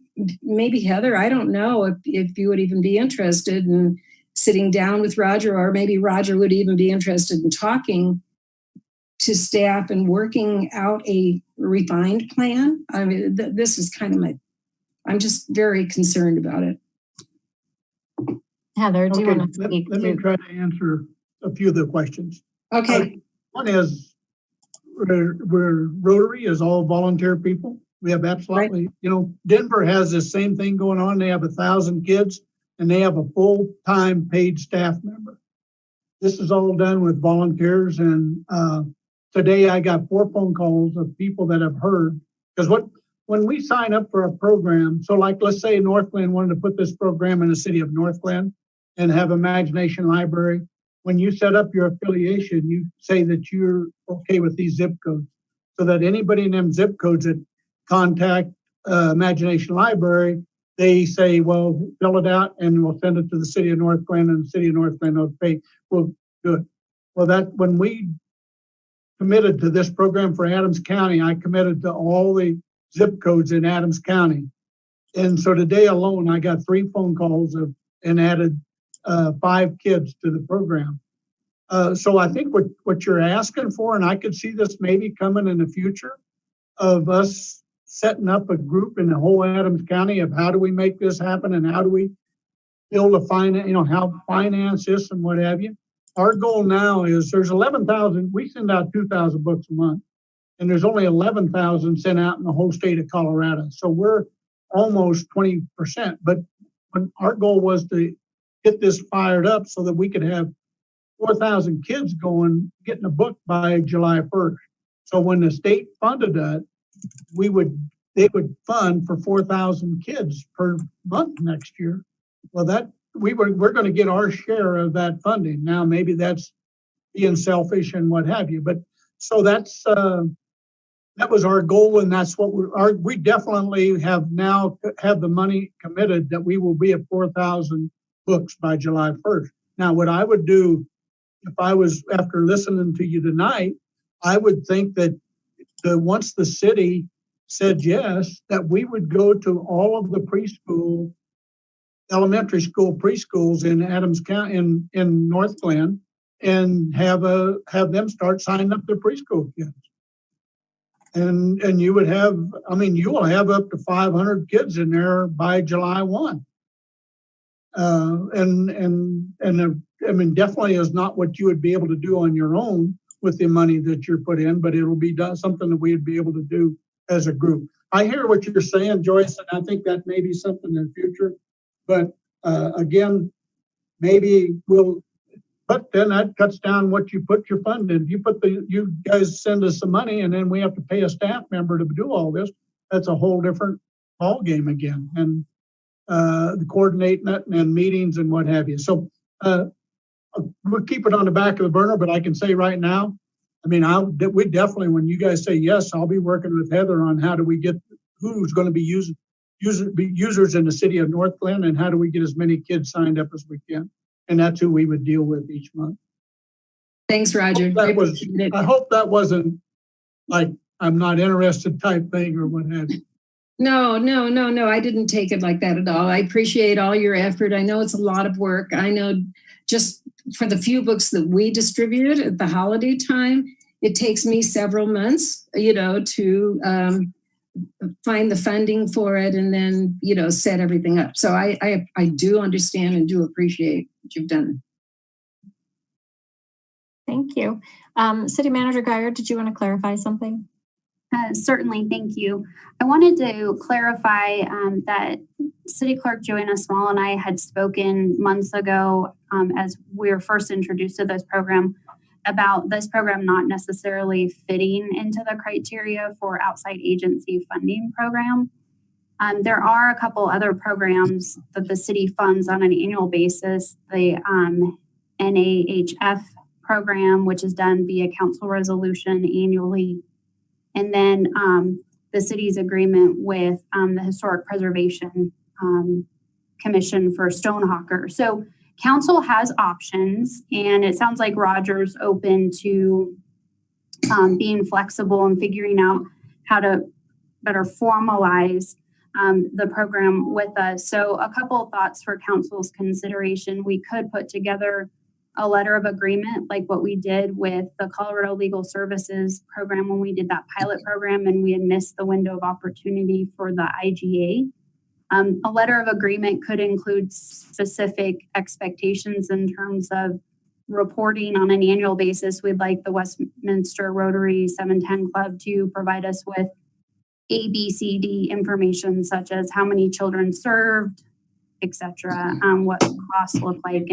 Heather, I don't know if you would even be interested in sitting down with Roger, or maybe Roger would even be interested in talking to staff and working out a refined plan. I mean, this is kind of I'm just very concerned about it. Heather, do you want to speak? Let me try to answer a few of the questions. Okay. One is, we're Rotary is all volunteer people. We have absolutely, Denver has the same thing going on. They have 1,000 kids and they have a full-time paid staff member. This is all done with volunteers. And today I got 4 phone calls of people that have heard, because when we sign up for a program, so like, let's say Northglenn wanted to put this program in the city of Northglenn and have Imagination Library. When you set up your affiliation, you say that you're okay with these zip codes, so that anybody in them zip codes that contact Imagination Library, they say, well, fill it out and we'll send it to the city of Northglenn, and the city of Northglenn will pay. We'll do it. Well, when we committed to this program for Adams County, I committed to all the zip codes in Adams County. And so today alone, I got 3 phone calls and added 5 kids to the program. So I think what you're asking for, and I could see this maybe coming in the future, of us setting up a group in the whole Adams County of how do we make this happen, and how do we build a finance this and what have you. Our goal now is there's 11,000, we send out 2,000 books a month, and there's only 11,000 sent out in the whole state of Colorado. So we're almost 20%. But our goal was to get this fired up so that we could have 4,000 kids getting a book by July 1st. So when the state funded that, they would fund for 4,000 kids per month next year. Well, we're going to get our share of that funding. Now, maybe that's being selfish and what have you, but so that was our goal, and that's what we definitely have the money committed that we will be at 4,000 books by July 1st. Now, what I would do if I was, after listening to you tonight, I would think that once the city said yes, that we would go to all of the elementary school preschools in Adams County, in Northglenn, and have them start signing up their preschool kids. And you would have, you will have up to 500 kids in there by July 1. Definitely is not what you would be able to do on your own with the money that you're put in, but it'll be something that we'd be able to do as a group. I hear what you're saying, Joyce, and I think that may be something in the future. But again, maybe but then that cuts down what you put your fund in. You guys send us some money, and then we have to pay a staff member to do all this. That's a whole different ball game again, and the coordinating it and meetings and what have you. So we'll keep it on the back of the burner. But I can say right now, we definitely, when you guys say yes, I'll be working with Heather on how do we get who's going to be users in the city of Northglenn, and how do we get as many kids signed up as we can. And that's who we would deal with each month. Thanks, Roger. I hope that wasn't like I'm not interested type thing or what have you. No. I didn't take it like that at all. I appreciate all your effort. I know it's a lot of work. I know just for the few books that we distribute at the holiday time, it takes me several months, to find the funding for it and then, set everything up. So I do understand and do appreciate what you've done. Thank you. City Manager Geyer, did you want to clarify something? Certainly, thank you. I wanted to clarify that City Clerk Joanna Small and I had spoken months ago as we were first introduced to this program about this program not necessarily fitting into the criteria for outside agency funding program. There are a couple other programs that the city funds on an annual basis. The NAHF program, which is done via council resolution annually. And then the city's agreement with the Historic Preservation Commission for Stonehawker. So council has options, and it sounds like Roger's open to being flexible and figuring out how to better formalize the program with us. So a couple of thoughts for council's consideration. We could put together a letter of agreement like what we did with the Colorado Legal Services program when we did that pilot program and we had missed the window of opportunity for the IGA. A letter of agreement could include specific expectations in terms of reporting on an annual basis. We'd like the Westminster Rotary 710 Club to provide us with ABCD information such as how many children served, etc., what costs look like,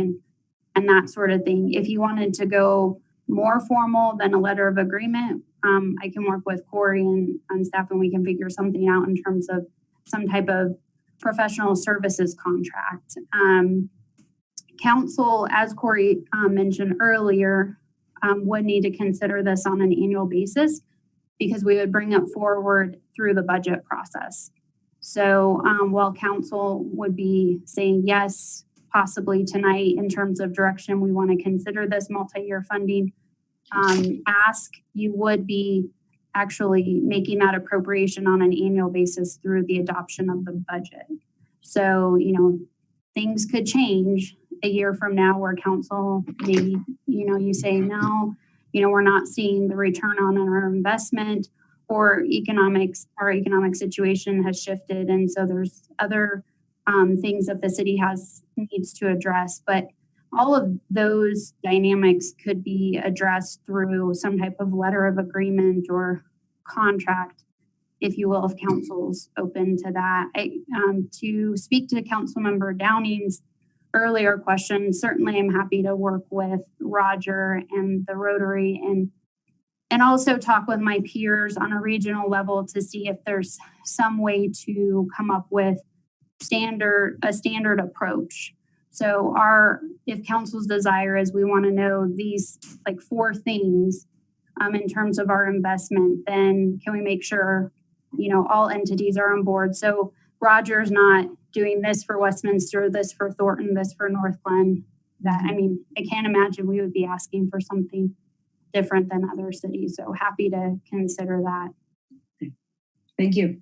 and that sort of thing. If you wanted to go more formal than a letter of agreement, I can work with Corey and staff and we can figure something out in terms of some type of professional services contract. Council, as Corey mentioned earlier, would need to consider this on an annual basis because we would bring it forward through the budget process. So while council would be saying yes, possibly tonight in terms of direction, we want to consider this multi-year funding ask, you would be actually making that appropriation on an annual basis through the adoption of the budget. So, things could change a year from now where council maybe, you say, no, we're not seeing the return on our investment or our economic situation has shifted. And so there's other things that the city needs to address, but all of those dynamics could be addressed through some type of letter of agreement or contract, if you will, if council's open to that. To speak to Councilmember Downing's earlier question, certainly I'm happy to work with Roger and the Rotary and also talk with my peers on a regional level to see if there's some way to come up with a standard approach. So if council's desire is we want to know these like 4 things in terms of our investment, then can we make sure, all entities are on board? So Roger's not doing this for Westminster, this for Thornton, this for Northglenn. I can't imagine we would be asking for something different than other cities. So happy to consider that. Thank you.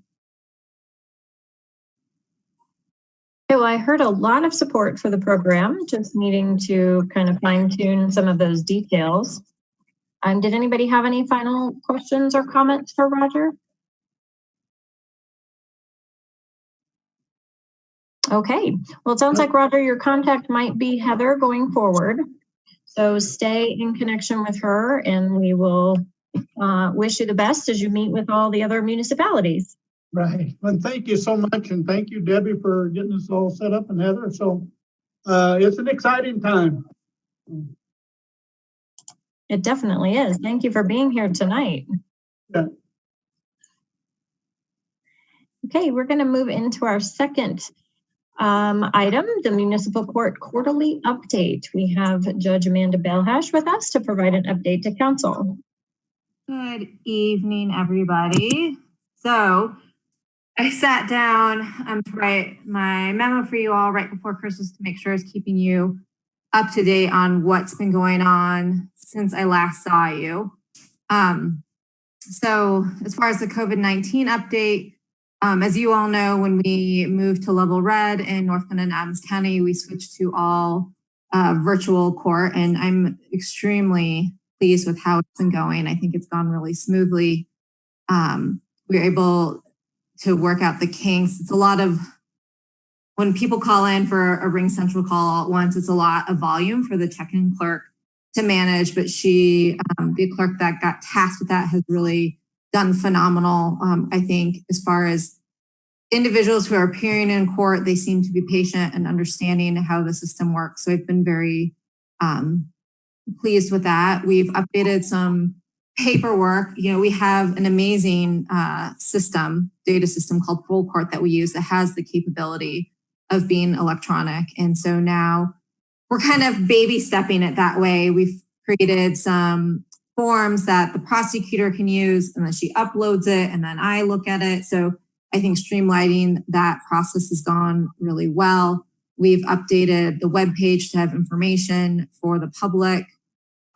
Well, I heard a lot of support for the program, just needing to kind of fine tune some of those details. Did anybody have any final questions or comments for Roger? Okay, well, it sounds like, Roger, your contact might be Heather going forward. So stay in connection with her and we will wish you the best as you meet with all the other municipalities. Right. Well, thank you so much. And thank you, Debbie, for getting us all set up, and Heather. So it's an exciting time. It definitely is. Thank you for being here tonight. Yeah. Okay, we're going to move into our second item, the Municipal Court Quarterly Update. We have Judge Amanda Belhash with us to provide an update to council. Good evening, everybody. So I sat down to write my memo for you all right before Christmas to make sure I was keeping you up to date on what's been going on since I last saw you. So as far as the COVID-19 update, as you all know, when we moved to level red in Northglenn and Adams County, we switched to all virtual court, and I'm extremely pleased with how it's been going. I think it's gone really smoothly. We were able to work out the kinks. It's a lot of, when people call in for a Ring Central call all at once, it's a lot of volume for the check-in clerk to manage, but she, the clerk that got tasked with that has really done phenomenal. I think as far as individuals who are appearing in court, they seem to be patient and understanding how the system works. So I've been very pleased with that. We've updated some paperwork. We have an amazing data system called Full Court that we use that has the capability of being electronic. And so now we're kind of baby stepping it that way. We've created some forms that the prosecutor can use, and then she uploads it, and then I look at it. So I think streamlining that process has gone really well. We've updated the webpage to have information for the public,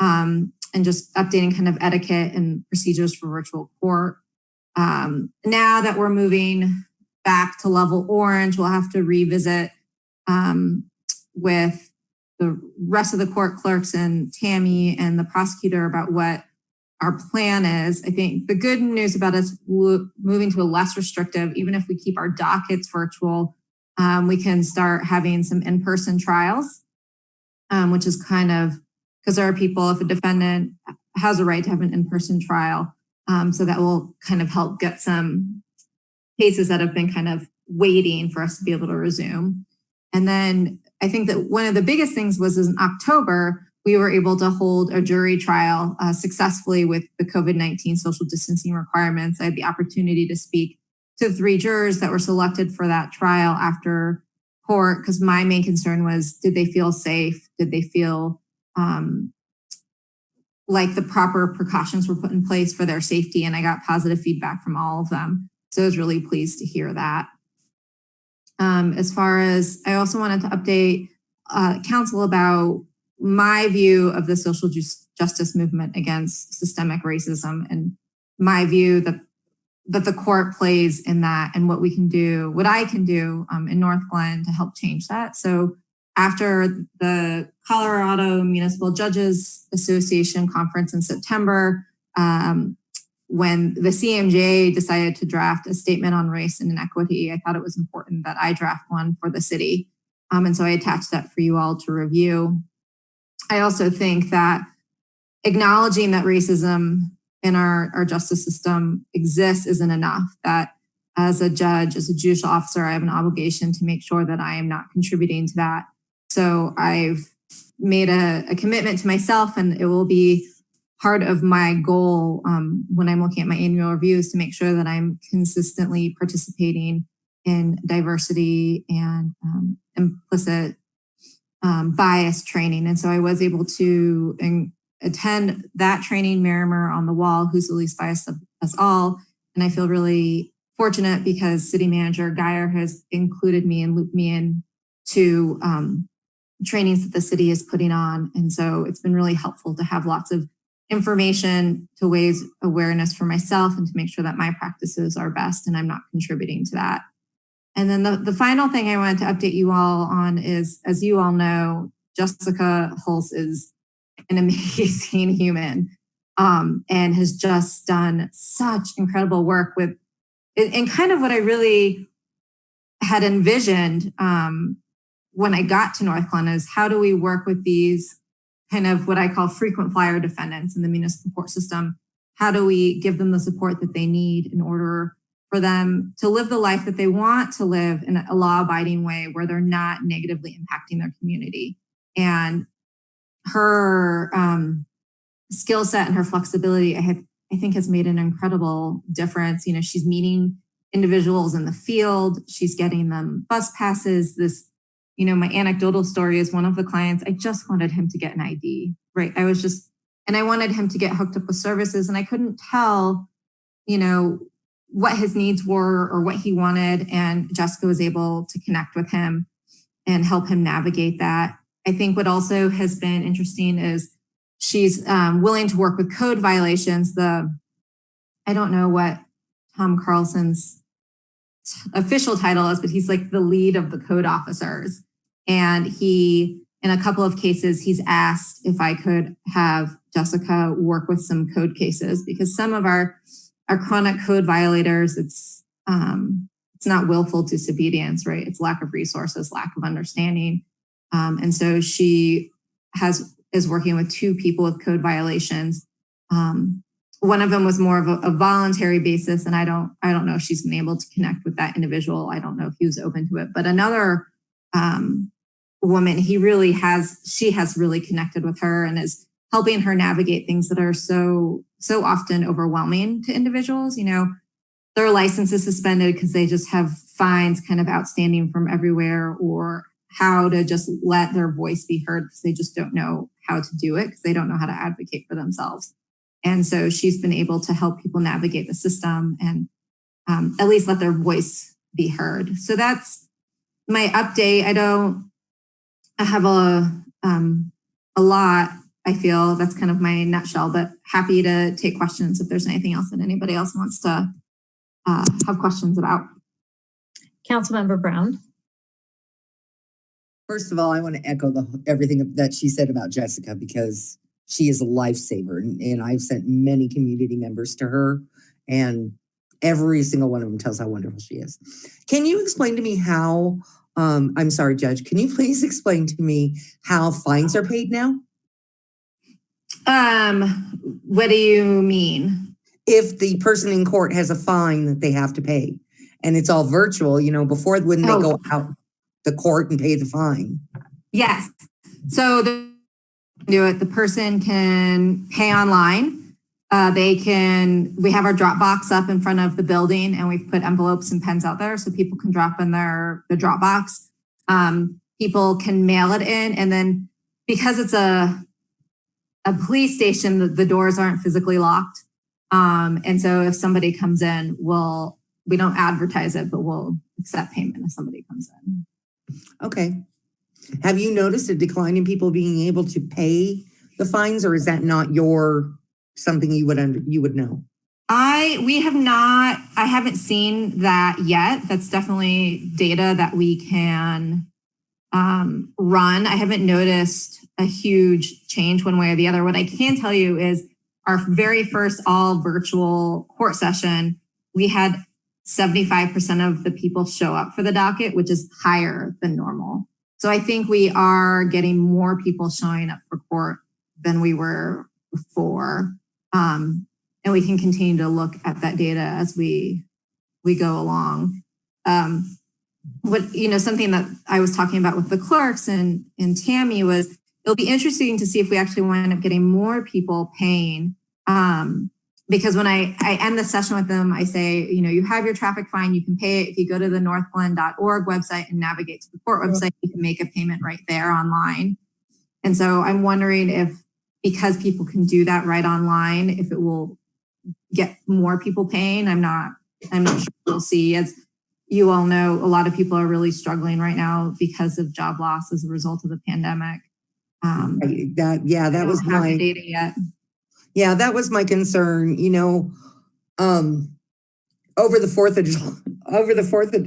and just updating kind of etiquette and procedures for virtual court. Now that we're moving back to level orange, we'll have to revisit with the rest of the court clerks and Tammy and the prosecutor about what our plan is. I think the good news about us moving to a less restrictive, even if we keep our dockets virtual, we can start having some in-person trials, which is kind of, because there are people, if a defendant has a right to have an in-person trial, so that will kind of help get some cases that have been kind of waiting for us to be able to resume. And then I think that one of the biggest things was in October, we were able to hold a jury trial successfully with the COVID-19 social distancing requirements. I had the opportunity to speak to 3 jurors that were selected for that trial after court, because my main concern was, did they feel safe? Did they feel like the proper precautions were put in place for their safety? And I got positive feedback from all of them. So I was really pleased to hear that. As far as, I also wanted to update council about my view of the social justice movement against systemic racism, and my view that the court plays in that, and what we can do, what I can do in Northglenn to help change that. So after the Colorado Municipal Judges Association conference in September, when the CMJ decided to draft a statement on race and inequity, I thought it was important that I draft one for the city. And so I attached that for you all to review. I also think that acknowledging that racism in our justice system exists isn't enough, that as a judge, as a judicial officer, I have an obligation to make sure that I am not contributing to that. So I've made a commitment to myself, and it will be part of my goal when I'm looking at my annual reviews, to make sure that I'm consistently participating in diversity and implicit bias training. And so I was able to attend that training, Miramar on the Wall, Who's the Least Biased of Us All. And I feel really fortunate because City Manager Geyer has included me and looped me in to trainings that the city is putting on. And so it's been really helpful to have lots of information to raise awareness for myself and to make sure that my practices are best and I'm not contributing to that. And then the final thing I wanted to update you all on is, as you all know, Jessica Hulse is an amazing human and has just done such incredible work with, and kind of what I really had envisioned when I got to Northglenn is, how do we work with these kind of what I call frequent flyer defendants in the municipal court system? How do we give them the support that they need in order for them to live the life that they want to live in a law-abiding way where they're not negatively impacting their community? And her skill set and her flexibility, I think has made an incredible difference. You know, she's meeting individuals in the field. She's getting them bus passes. This, you know, my anecdotal story is one of the clients, I just wanted him to get an ID, right? And I wanted him to get hooked up with services, and I couldn't tell, you know, what his needs were or what he wanted. And Jessica was able to connect with him and help him navigate that. I think what also has been interesting is she's willing to work with code violations. I don't know what Tom Carlson's official title is, but he's like the lead of the code officers. And he, in a couple of cases, he's asked if I could have Jessica work with some code cases, because some of our chronic code violators, it's not willful disobedience, right? It's lack of resources, lack of understanding. And so she is working with 2 people with code violations. one of them was more of a voluntary basis, and I don't know if she's been able to connect with that individual. I don't know if he was open to it, but another woman, she has really connected with her and is helping her navigate things that are so often overwhelming to individuals. Their license is suspended because they just have fines kind of outstanding from everywhere, or how to just let their voice be heard because they just don't know how to do it because they don't know how to advocate for themselves. And so she's been able to help people navigate the system and at least let their voice be heard. So that's my update. I have a lot, I feel. That's kind of my nutshell, but happy to take questions if there's anything else that anybody else wants to have questions about. Councilmember Brown. First of all, I want to echo everything that she said about Jessica, because she is a lifesaver, and I've sent many community members to her, and every single one of them tells how wonderful she is. Can you explain to me how, I'm sorry, Judge, can you please explain to me how fines are paid now? What do you mean? If the person in court has a fine that they have to pay, and it's all virtual, before when they go out the court and pay the fine. Yes. So the person can pay online. We have our drop box up in front of the building, and we've put envelopes and pens out there so people can drop in the drop box. People can mail it in, and then because it's a police station, the doors aren't physically locked. And so if somebody comes in, we don't advertise it, but we'll accept payment if somebody comes in. Okay. Have you noticed a decline in people being able to pay the fines, or is that not something you would know? We have not. I haven't seen that yet. That's definitely data that we can run. I haven't noticed a huge change one way or the other. What I can tell you is our very first all virtual court session, we had 75% of the people show up for the docket, which is higher than normal. So I think we are getting more people showing up for court than we were before. And we can continue to look at that data as we go along. Something that I was talking about with the clerks and Tammy was, it'll be interesting to see if we actually wind up getting more people paying. Because when I end the session with them, I say, you have your traffic fine, you can pay it. If you go to the northglenn.org website and navigate to the court website, you can make a payment right there online. And so I'm wondering if, because people can do that right online, if it will get more people paying. I'm not sure we'll see. As you all know, a lot of people are really struggling right now because of job loss as a result of the pandemic. That was my data yet. Yeah, that was my concern. Over the 4th of July,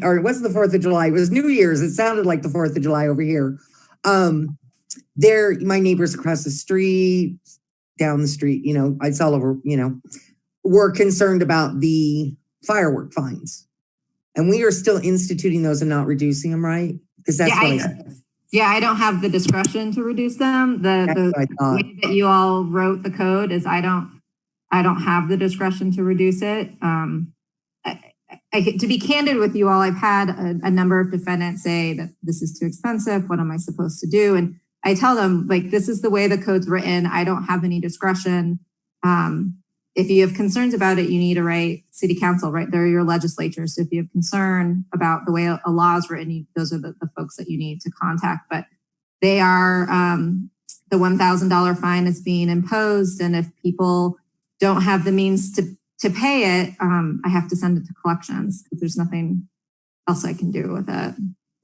or it wasn't the 4th of July, it was New Year's. It sounded like the 4th of July over here. My neighbors across the street, down the street, it's all over, were concerned about the firework fines. And we are still instituting those and not reducing them, right? Because that's what I said. Yeah, I don't have the discretion to reduce them. The way that you all wrote the code is I don't have the discretion to reduce it. To be candid with you all, I've had a number of defendants say that this is too expensive. What am I supposed to do? And I tell them, this is the way the code's written. I don't have any discretion. If you have concerns about it, you need to write city council, right? They're your legislatures. So if you have concern about the way a law is written, those are the folks that you need to contact. But they are, the $1,000 fine is being imposed. And if people don't have the means to pay it, I have to send it to collections. There's nothing else I can do with it.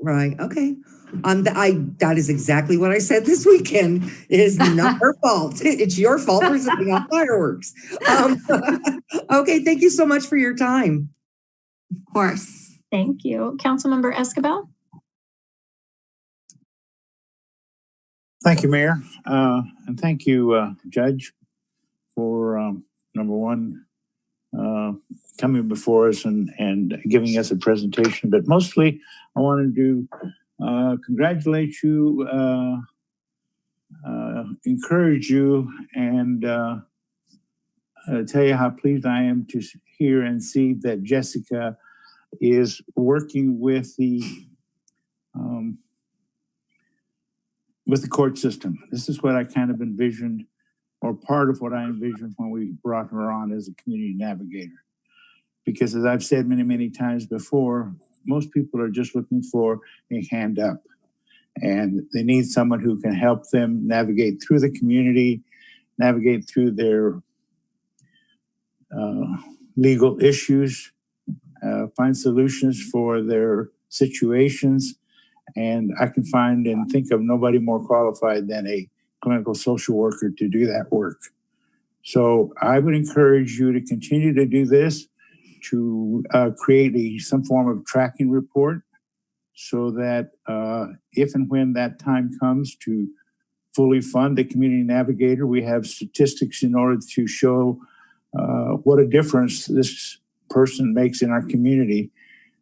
Right. Okay. That is exactly what I said this weekend. It is not her fault. It's your fault for setting off fireworks. Okay. Thank you so much for your time. Of course. Thank you. Councilmember Escobar. Thank you, Mayor. And thank you, Judge, for number one, coming before us and giving us a presentation. But mostly, I wanted to congratulate you, encourage you, and tell you how pleased I am to hear and see that Jessica is working with the court system. This is what I kind of envisioned, or part of what I envisioned when we brought her on as a community navigator. Because as I've said many, many times before, most people are just looking for a hand up, and they need someone who can help them navigate through the community, navigate through their legal issues, find solutions for their situations. And I can find and think of nobody more qualified than a clinical social worker to do that work. So I would encourage you to continue to do this, to create some form of tracking report, so that if and when that time comes to fully fund the community navigator, we have statistics in order to show what a difference this person makes in our community,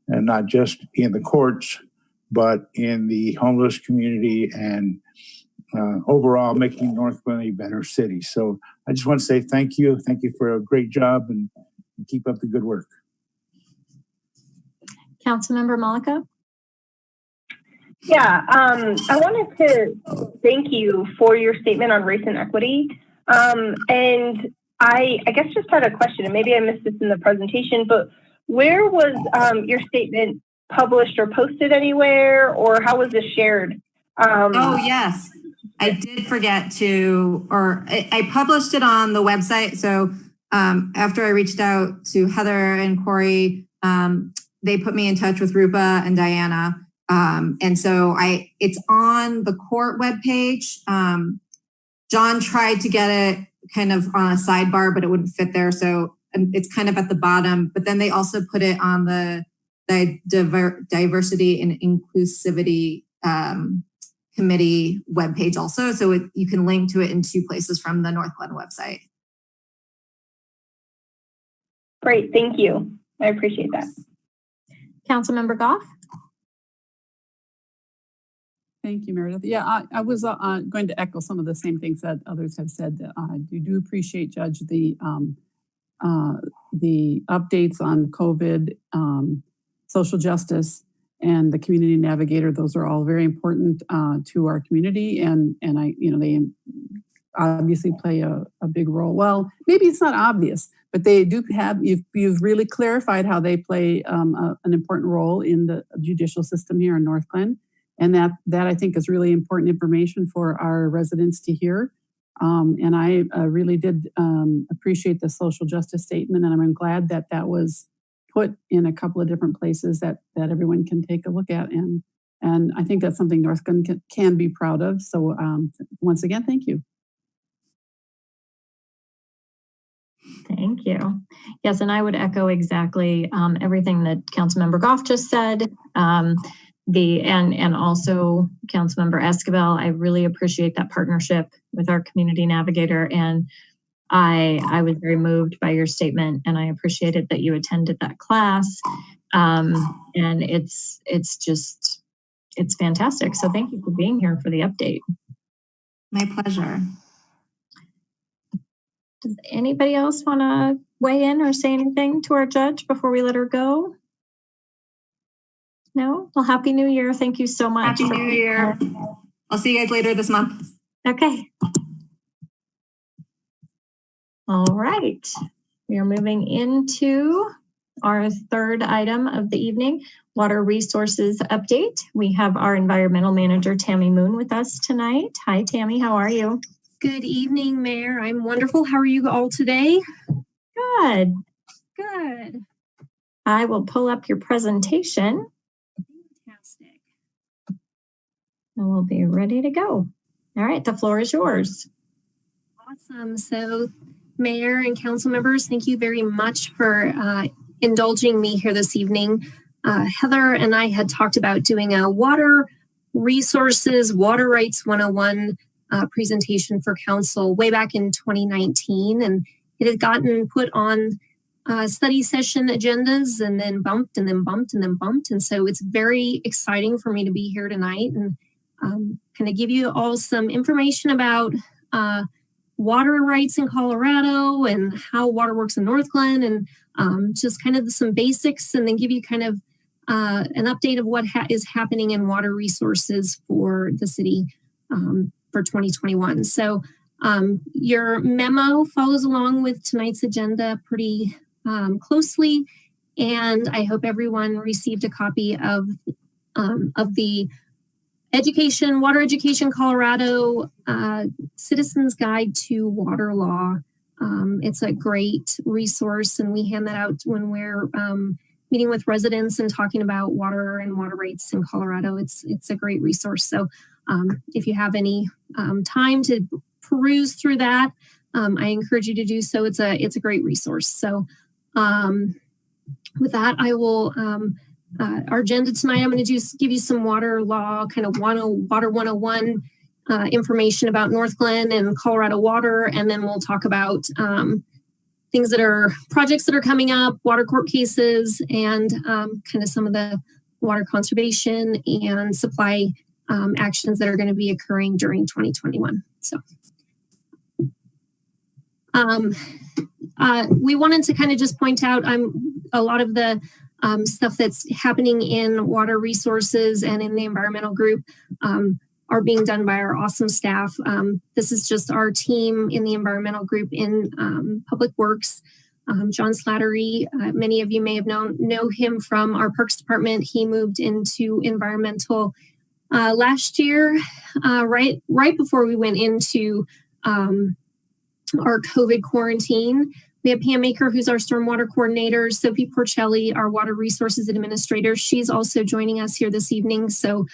and not just in the courts, but in the homeless community and overall making Northglenn a better city. So I just want to say thank you. Thank you for a great job, and keep up the good work. Councilmember Malika? Yeah, I wanted to thank you for your statement on race and equity. And I guess just had a question, and maybe I missed this in the presentation, but where was your statement published or posted anywhere, or how was this shared? Oh, yes. I did forget to, or I published it on the website. So after I reached out to Heather and Corey, they put me in touch with Rupa and Diana. And so it's on the court webpage. John tried to get it kind of on a sidebar, but it wouldn't fit there. So it's kind of at the bottom, but then they also put it on the Diversity and Inclusivity Committee webpage also. So you can link to it in two places from the Northglenn website. Great, thank you. I appreciate that. Councilmember Goff? Thank you, Meredith. Yeah, I was going to echo some of the same things that others have said. I do appreciate, Judge, the updates on COVID, social justice, and the community navigator. Those are all very important to our community, and they obviously play a big role. Well, maybe it's not obvious, but they do have. You've really clarified how they play an important role in the judicial system here in Northglenn. And that I think is really important information for our residents to hear. And I really did appreciate the social justice statement, and I'm glad that that was put in a couple of different places that everyone can take a look at. And I think that's something Northglenn can be proud of. So once again, thank you. Thank you. Yes, and I would echo exactly everything that Councilmember Goff just said. And also Councilmember Esquivel, I really appreciate that partnership with our community navigator, and I was very moved by your statement, and I appreciated that you attended that class. And it's fantastic. So thank you for being here for the update. My pleasure. Does anybody else want to weigh in or say anything to our judge before we let her go? No? Well, Happy New Year. Thank you so much. Happy New Year. I'll see you guys later this month. Okay. All right. We are moving into our third item of the evening, water resources update. We have our environmental manager, Tammy Moon, with us tonight. Hi, Tammy. How are you? Good evening, Mayor. I'm wonderful. How are you all today? Good. Good. I will pull up your presentation. Fantastic. And we'll be ready to go. All right, the floor is yours. Awesome. So, Mayor and council members, thank you very much for indulging me here this evening. Heather and I had talked about doing a water resources, water rights 101 presentation for council way back in 2019, and it had gotten put on study session agendas and then bumped and then bumped and then bumped. And so it's very exciting for me to be here tonight and kind of give you all some information about water rights in Colorado and how water works in Northglenn, and just kind of some basics, and then give you kind of an update of what is happening in water resources for the city for 2021. So your memo follows along with tonight's agenda pretty closely, and I hope everyone received a copy of the Water Education Colorado Citizens Guide to Water Law. It's a great resource, and we hand that out when we're meeting with residents and talking about water and water rights in Colorado. It's a great resource. So if you have any time to peruse through that, I encourage you to do so. It's a great resource. So with that, I will, our agenda tonight, I'm going to just give you some water law, kind of Water 101 information about Northglenn and Colorado water, and then we'll talk about things that are projects that are coming up, water court cases, and kind of some of the water conservation and supply actions that are going to be occurring during 2021. So we wanted to kind of just point out a lot of the stuff that's happening in water resources and in the environmental group are being done by our awesome staff. This is just our team in the environmental group in Public Works. John Slattery, many of you may have know him from our Parks Department. He moved into environmental last year, right before we went into our COVID quarantine. We have Pam Maker, who's our stormwater coordinator, Sophie Porcelli, our water resources administrator. She's also joining us here this evening. So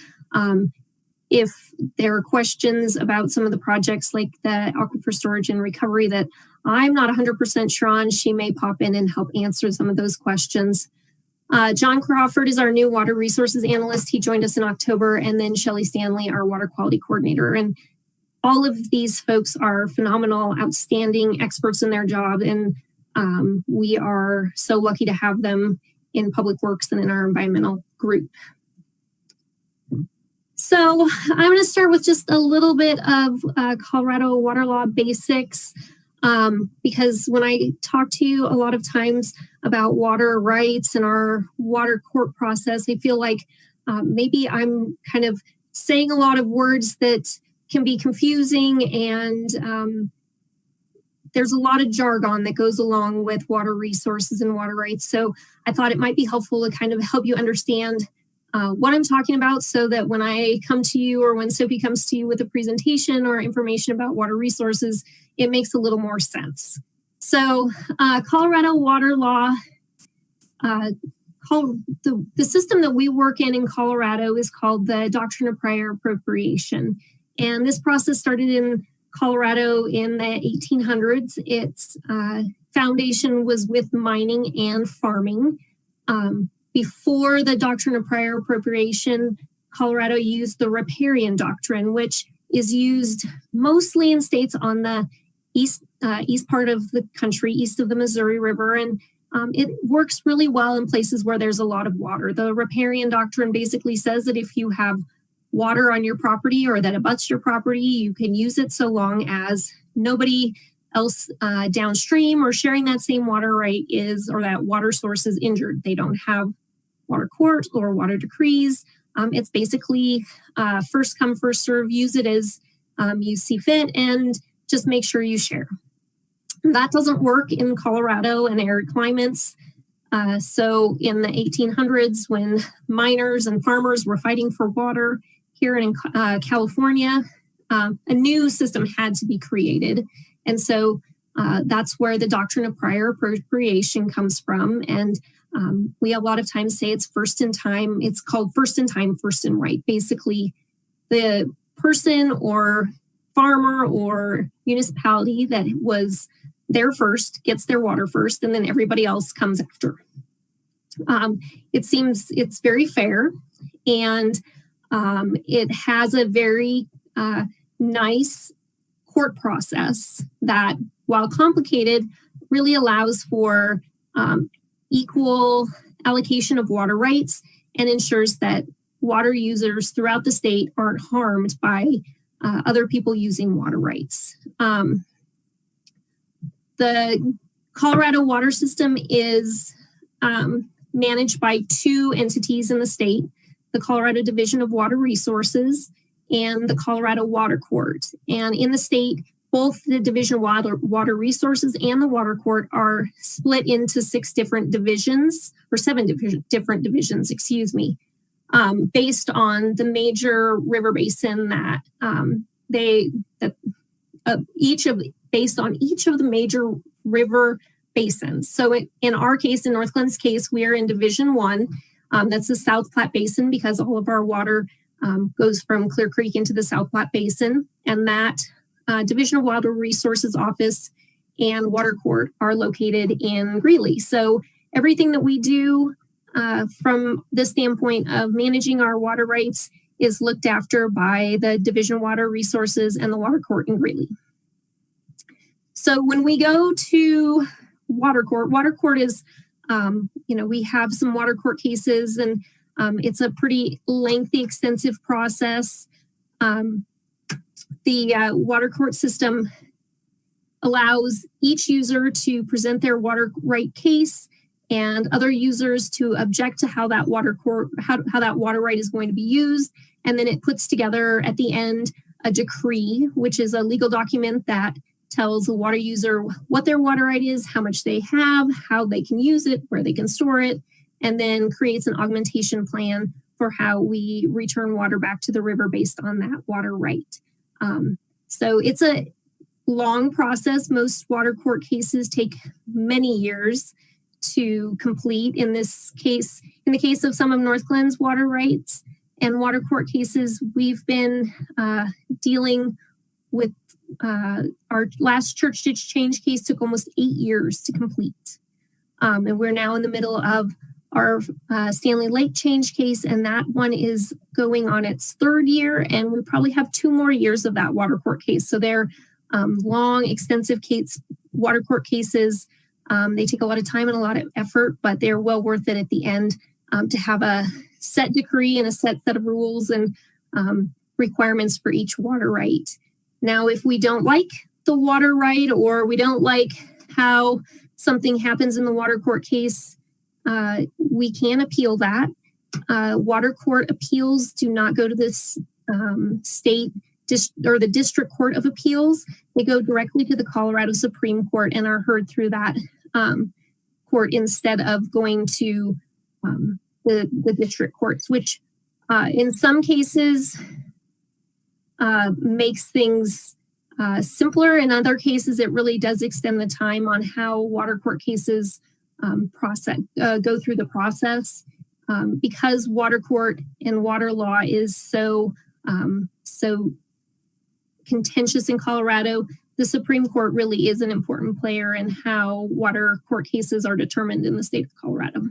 if there are questions about some of the projects like the aquifer storage and recovery that I'm not 100% sure on, she may pop in and help answer some of those questions. John Crawford is our new water resources analyst. He joined us in October, and then Shelly Stanley, our water quality coordinator. And all of these folks are phenomenal, outstanding experts in their job, and we are so lucky to have them in Public Works and in our environmental group. So I'm going to start with just a little bit of Colorado water law basics, because when I talk to you a lot of times about water rights and our water court process, I feel like maybe I'm kind of saying a lot of words that can be confusing, and there's a lot of jargon that goes along with water resources and water rights. So I thought it might be helpful to kind of help you understand what I'm talking about, so that when I come to you, or when Sophie comes to you with a presentation or information about water resources, it makes a little more sense. So Colorado water law, the system that we work in Colorado is called the Doctrine of Prior Appropriation. And this process started in Colorado in the 1800s. Its foundation was with mining and farming. Before the Doctrine of Prior Appropriation, Colorado used the Riparian Doctrine, which is used mostly in states on the east part of the country, east of the Missouri River, and it works really well in places where there's a lot of water. The Riparian Doctrine basically says that if you have water on your property or that abuts your property, you can use it so long as nobody else downstream or sharing that same water right is, or that water source is injured. They don't have water court or water decrees. It's basically first come, first serve, use it as you see fit, and just make sure you share. That doesn't work in Colorado and arid climates. So in the 1800s, when miners and farmers were fighting for water here in California, a new system had to be created. And so that's where the Doctrine of Prior Appropriation comes from. And we a lot of times say it's first in time. It's called first in time, first in right. Basically, the person or farmer or municipality that was there first gets their water first, and then everybody else comes after. It seems it's very fair, and it has a very nice court process that, while complicated, really allows for equal allocation of water rights and ensures that water users throughout the state aren't harmed by other people using water rights. The Colorado water system is managed by two entities in the state, the Colorado Division of Water Resources and the Colorado Water Court. And in the state, both the Division of Water Resources and the Water Court are split into 6 different divisions, or 7 different divisions, excuse me, based on the major river basin that based on each of the major river basins. So in our case, in Northglenn's case, we are in Division 1. That's the South Platte Basin, because all of our water goes from Clear Creek into the South Platte Basin. And that Division of Water Resources Office and Water Court are located in Greeley. So everything that we do from the standpoint of managing our water rights is looked after by the Division of Water Resources and the Water Court in Greeley. So when we go to Water Court is, we have some Water Court cases, and it's a pretty lengthy, extensive process. The Water Court system allows each user to present their water right case and other users to object to how that water right is going to be used. And then it puts together at the end a decree, which is a legal document that tells the water user what their water right is, how much they have, how they can use it, where they can store it, and then creates an augmentation plan for how we return water back to the river based on that water right. So it's a long process. Most water court cases take many years to complete. In this case, in the case of some of Northglenn's water rights and water court cases, we've been dealing with our last church ditch change case took almost 8 years to complete. And we're now in the middle of our Stanley Lake change case, and that one is going on its 3rd year, and we probably have 2 more years of that water court case. So they're long, extensive water court cases. They take a lot of time and a lot of effort, but they're well worth it at the end to have a set decree and a set of rules and requirements for each water right. Now, if we don't like the water right, or we don't like how something happens in the water court case, we can appeal that. Water court appeals do not go to this state or the District Court of Appeals. They go directly to the Colorado Supreme Court and are heard through that court instead of going to the district courts, which in some cases makes things simpler. In other cases, it really does extend the time on how water court cases go through the process. Because water court and water law is so contentious in Colorado, the Supreme Court really is an important player in how water court cases are determined in the state of Colorado.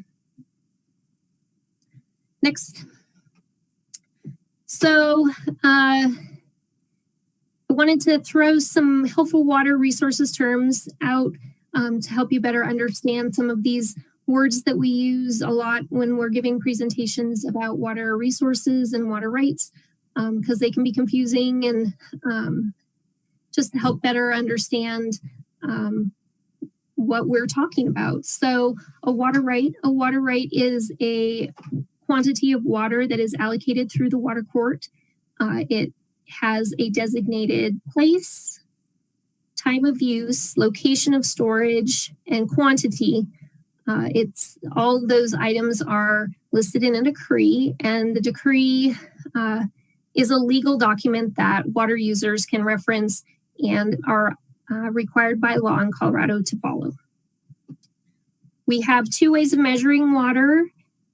Next. So I wanted to throw some helpful water resources terms out to help you better understand some of these words that we use a lot when we're giving presentations about water resources and water rights, because they can be confusing, and just to help better understand what we're talking about. So a water right is a quantity of water that is allocated through the water court. It has a designated place, time of use, location of storage, and quantity. It's all of those items are listed in a decree, and the decree is a legal document that water users can reference and are required by law in Colorado to follow. We have 2 ways of measuring water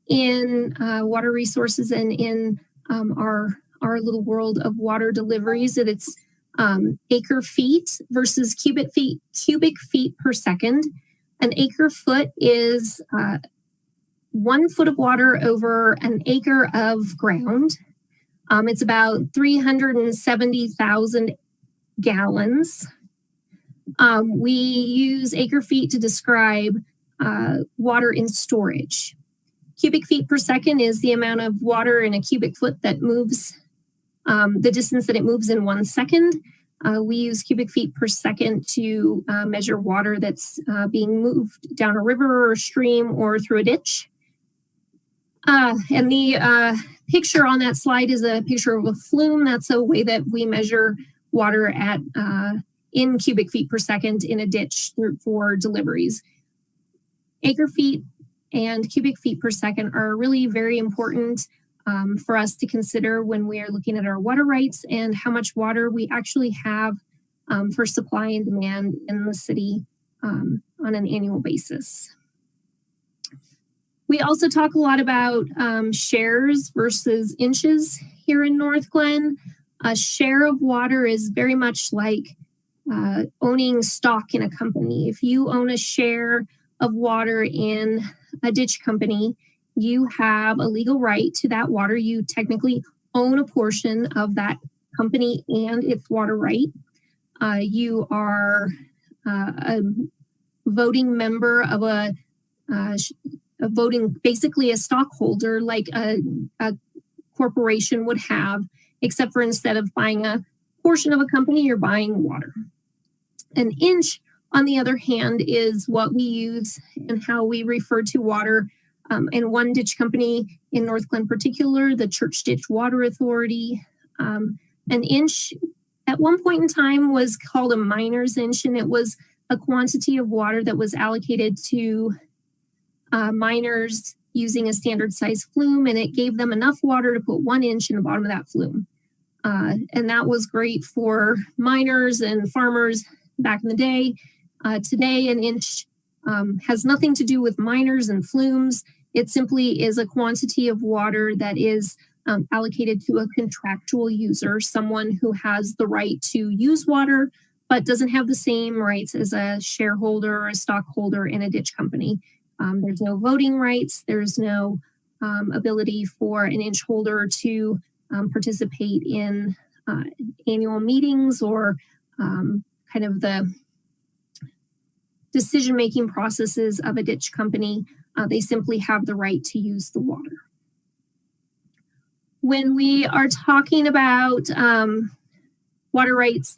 in water resources and in our little world of water deliveries. It's acre feet versus cubic feet per second. An acre foot is 1 foot of water over an acre of ground. It's about 370,000 gallons. We use acre feet to describe water in storage. Cubic feet per second is the amount of water in a cubic foot that moves, the distance that it moves in 1 second. We use cubic feet per second to measure water that's being moved down a river or stream or through a ditch. And the picture on that slide is a picture of a flume. That's a way that we measure water at in cubic feet per second in a ditch for deliveries. Acre feet and cubic feet per second are really very important for us to consider when we are looking at our water rights and how much water we actually have for supply and demand in the city on an annual basis. We also talk a lot about shares versus inches here in Northglenn. A share of water is very much like owning stock in a company. If you own a share of water in a ditch company, you have a legal right to that water. You technically own a portion of that company and its water right. You are a voting member of a voting, basically a stockholder like a corporation would have, except for instead of buying a portion of a company, you're buying water. An inch, on the other hand, is what we use and how we refer to water. In one ditch company in Northglenn particular, the Church Ditch Water Authority. An inch at one point in time was called a miner's inch, and it was a quantity of water that was allocated to miners using a standard size flume, and it gave them enough water to put 1 inch in the bottom of that flume. And that was great for miners and farmers back in the day. Today, an inch has nothing to do with miners and flumes. It simply is a quantity of water that is allocated to a contractual user, someone who has the right to use water, but doesn't have the same rights as a shareholder or a stockholder in a ditch company. There's no voting rights. There's no ability for an inch holder to participate in annual meetings or kind of the decision-making processes of a ditch company. They simply have the right to use the water. When we are talking about water rights,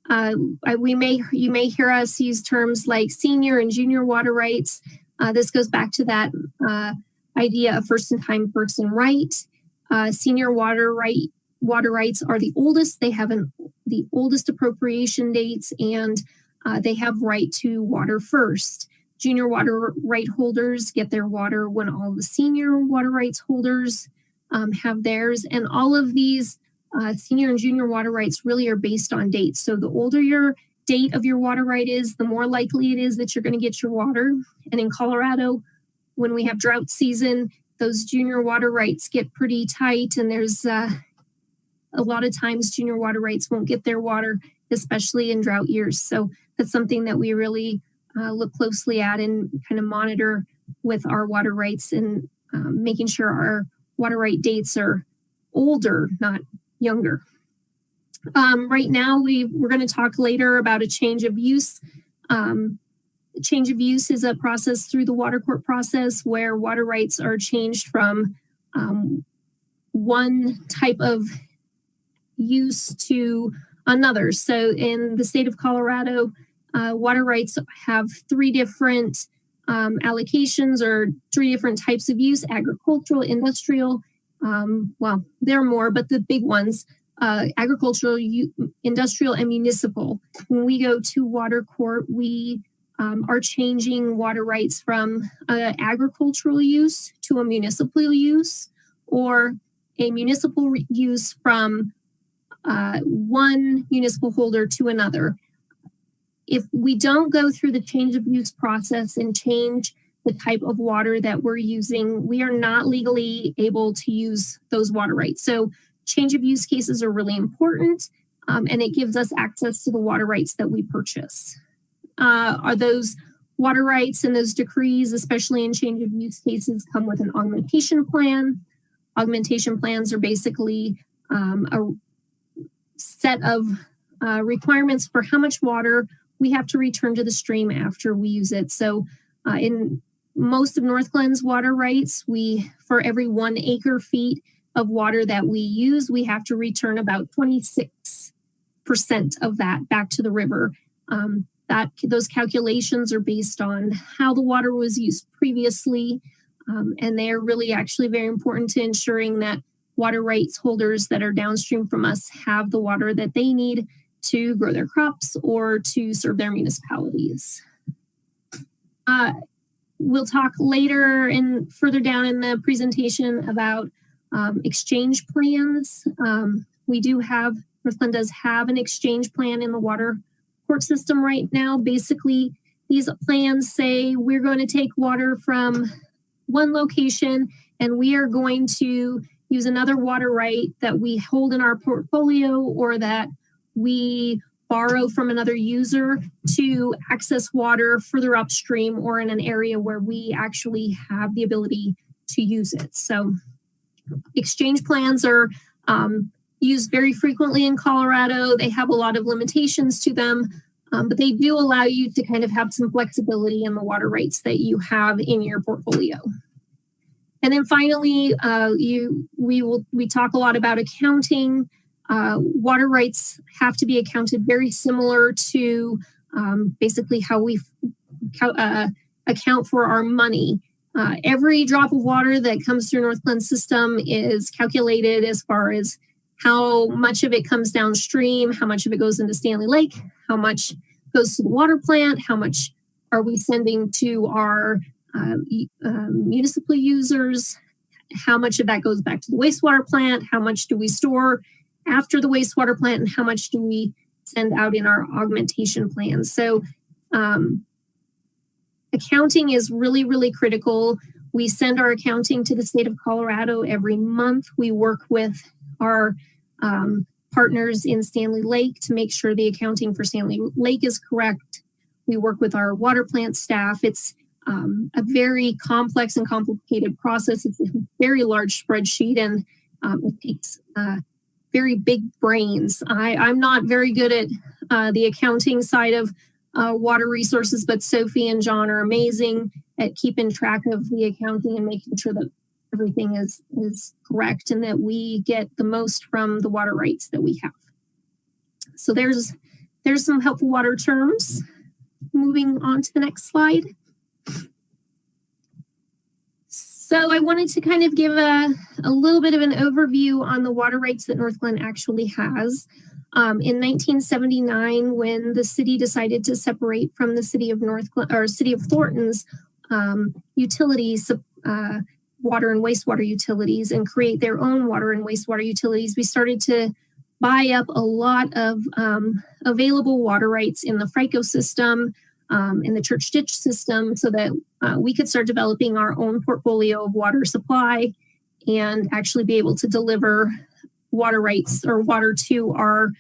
you may hear us use terms like senior and junior water rights. This goes back to that idea of first-in-time, first-in-right. Senior water rights are the oldest. They have the oldest appropriation dates, and they have right to water first. Junior water right holders get their water when all the senior water rights holders have theirs. And all of these senior and junior water rights really are based on dates. So the older your date of your water right is, the more likely it is that you're going to get your water. And in Colorado, when we have drought season, those junior water rights get pretty tight, and there's a lot of times junior water rights won't get their water, especially in drought years. So that's something that we really look closely at and kind of monitor with our water rights, and making sure our water right dates are older, not younger. Right now, we're going to talk later about a change of use. Change of use is a process through the water court process where water rights are changed from one type of use to another. So in the state of Colorado, water rights have 3 different allocations or 3 different types of use: agricultural, industrial. Well, there are more, but the big ones: agricultural, industrial, and municipal. When we go to water court, we are changing water rights from agricultural use to a municipal use, or a municipal use from one municipal holder to another. If we don't go through the change of use process and change the type of water that we're using, we are not legally able to use those water rights. So change of use cases are really important, and it gives us access to the water rights that we purchase. Are those water rights and those decrees, especially in change of use cases, come with an augmentation plan. Augmentation plans are basically a set of requirements for how much water we have to return to the stream after we use it. So in most of Northglenn's water rights, for every 1 acre feet of water that we use, we have to return about 26% percent of that back to the river. Those calculations are based on how the water was used previously, and they are really actually very important to ensuring that water rights holders that are downstream from us have the water that they need to grow their crops or to serve their municipalities. We'll talk later and further down in the presentation about exchange plans. Northglenn does have an exchange plan in the water court system right now. Basically, these plans say we're going to take water from one location and we are going to use another water right that we hold in our portfolio or that we borrow from another user to access water further upstream or in an area where we actually have the ability to use it. So exchange plans are used very frequently in Colorado. They have a lot of limitations to them, but they do allow you to kind of have some flexibility in the water rights that you have in your portfolio. And then finally, we talk a lot about accounting. Water rights have to be accounted very similar to basically how we account for our money. Every drop of water that comes through Northglenn system is calculated as far as how much of it comes downstream, how much of it goes into Stanley Lake, how much goes to the water plant, how much are we sending to our municipal users, how much of that goes back to the wastewater plant, how much do we store after the wastewater plant, and how much do we send out in our augmentation plans. So accounting is really, really critical. We send our accounting to the state of Colorado every month. We work with our partners in Stanley Lake to make sure the accounting for Stanley Lake is correct. We work with our water plant staff. It's a very complex and complicated process. It's a very large spreadsheet, and it takes very big brains. I'm not very good at the accounting side of water resources, but Sophie and John are amazing at keeping track of the accounting and making sure that everything is correct and that we get the most from the water rights that we have. So there's some helpful water terms. Moving on to the next slide. So I wanted to kind of give a little bit of an overview on the water rights that Northglenn actually has. In 1979, when the city decided to separate from the city of Northglenn or city of Thornton's utilities, water and wastewater utilities, and create their own water and wastewater utilities, we started to buy up a lot of available water rights in the FRICO system, in the church ditch system, so that we could start developing our own portfolio of water supply and actually be able to deliver water rights or water to our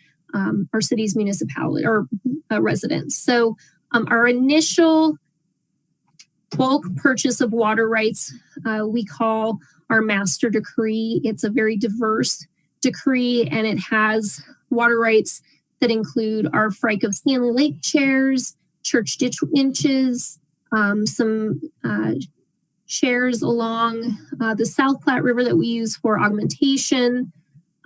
city's municipality or residents. So our initial bulk purchase of water rights we call our master decree. It's a very diverse decree, and it has water rights that include our FRICO of Stanley Lake chairs, church ditch inches, some shares along the South Platte River that we use for augmentation.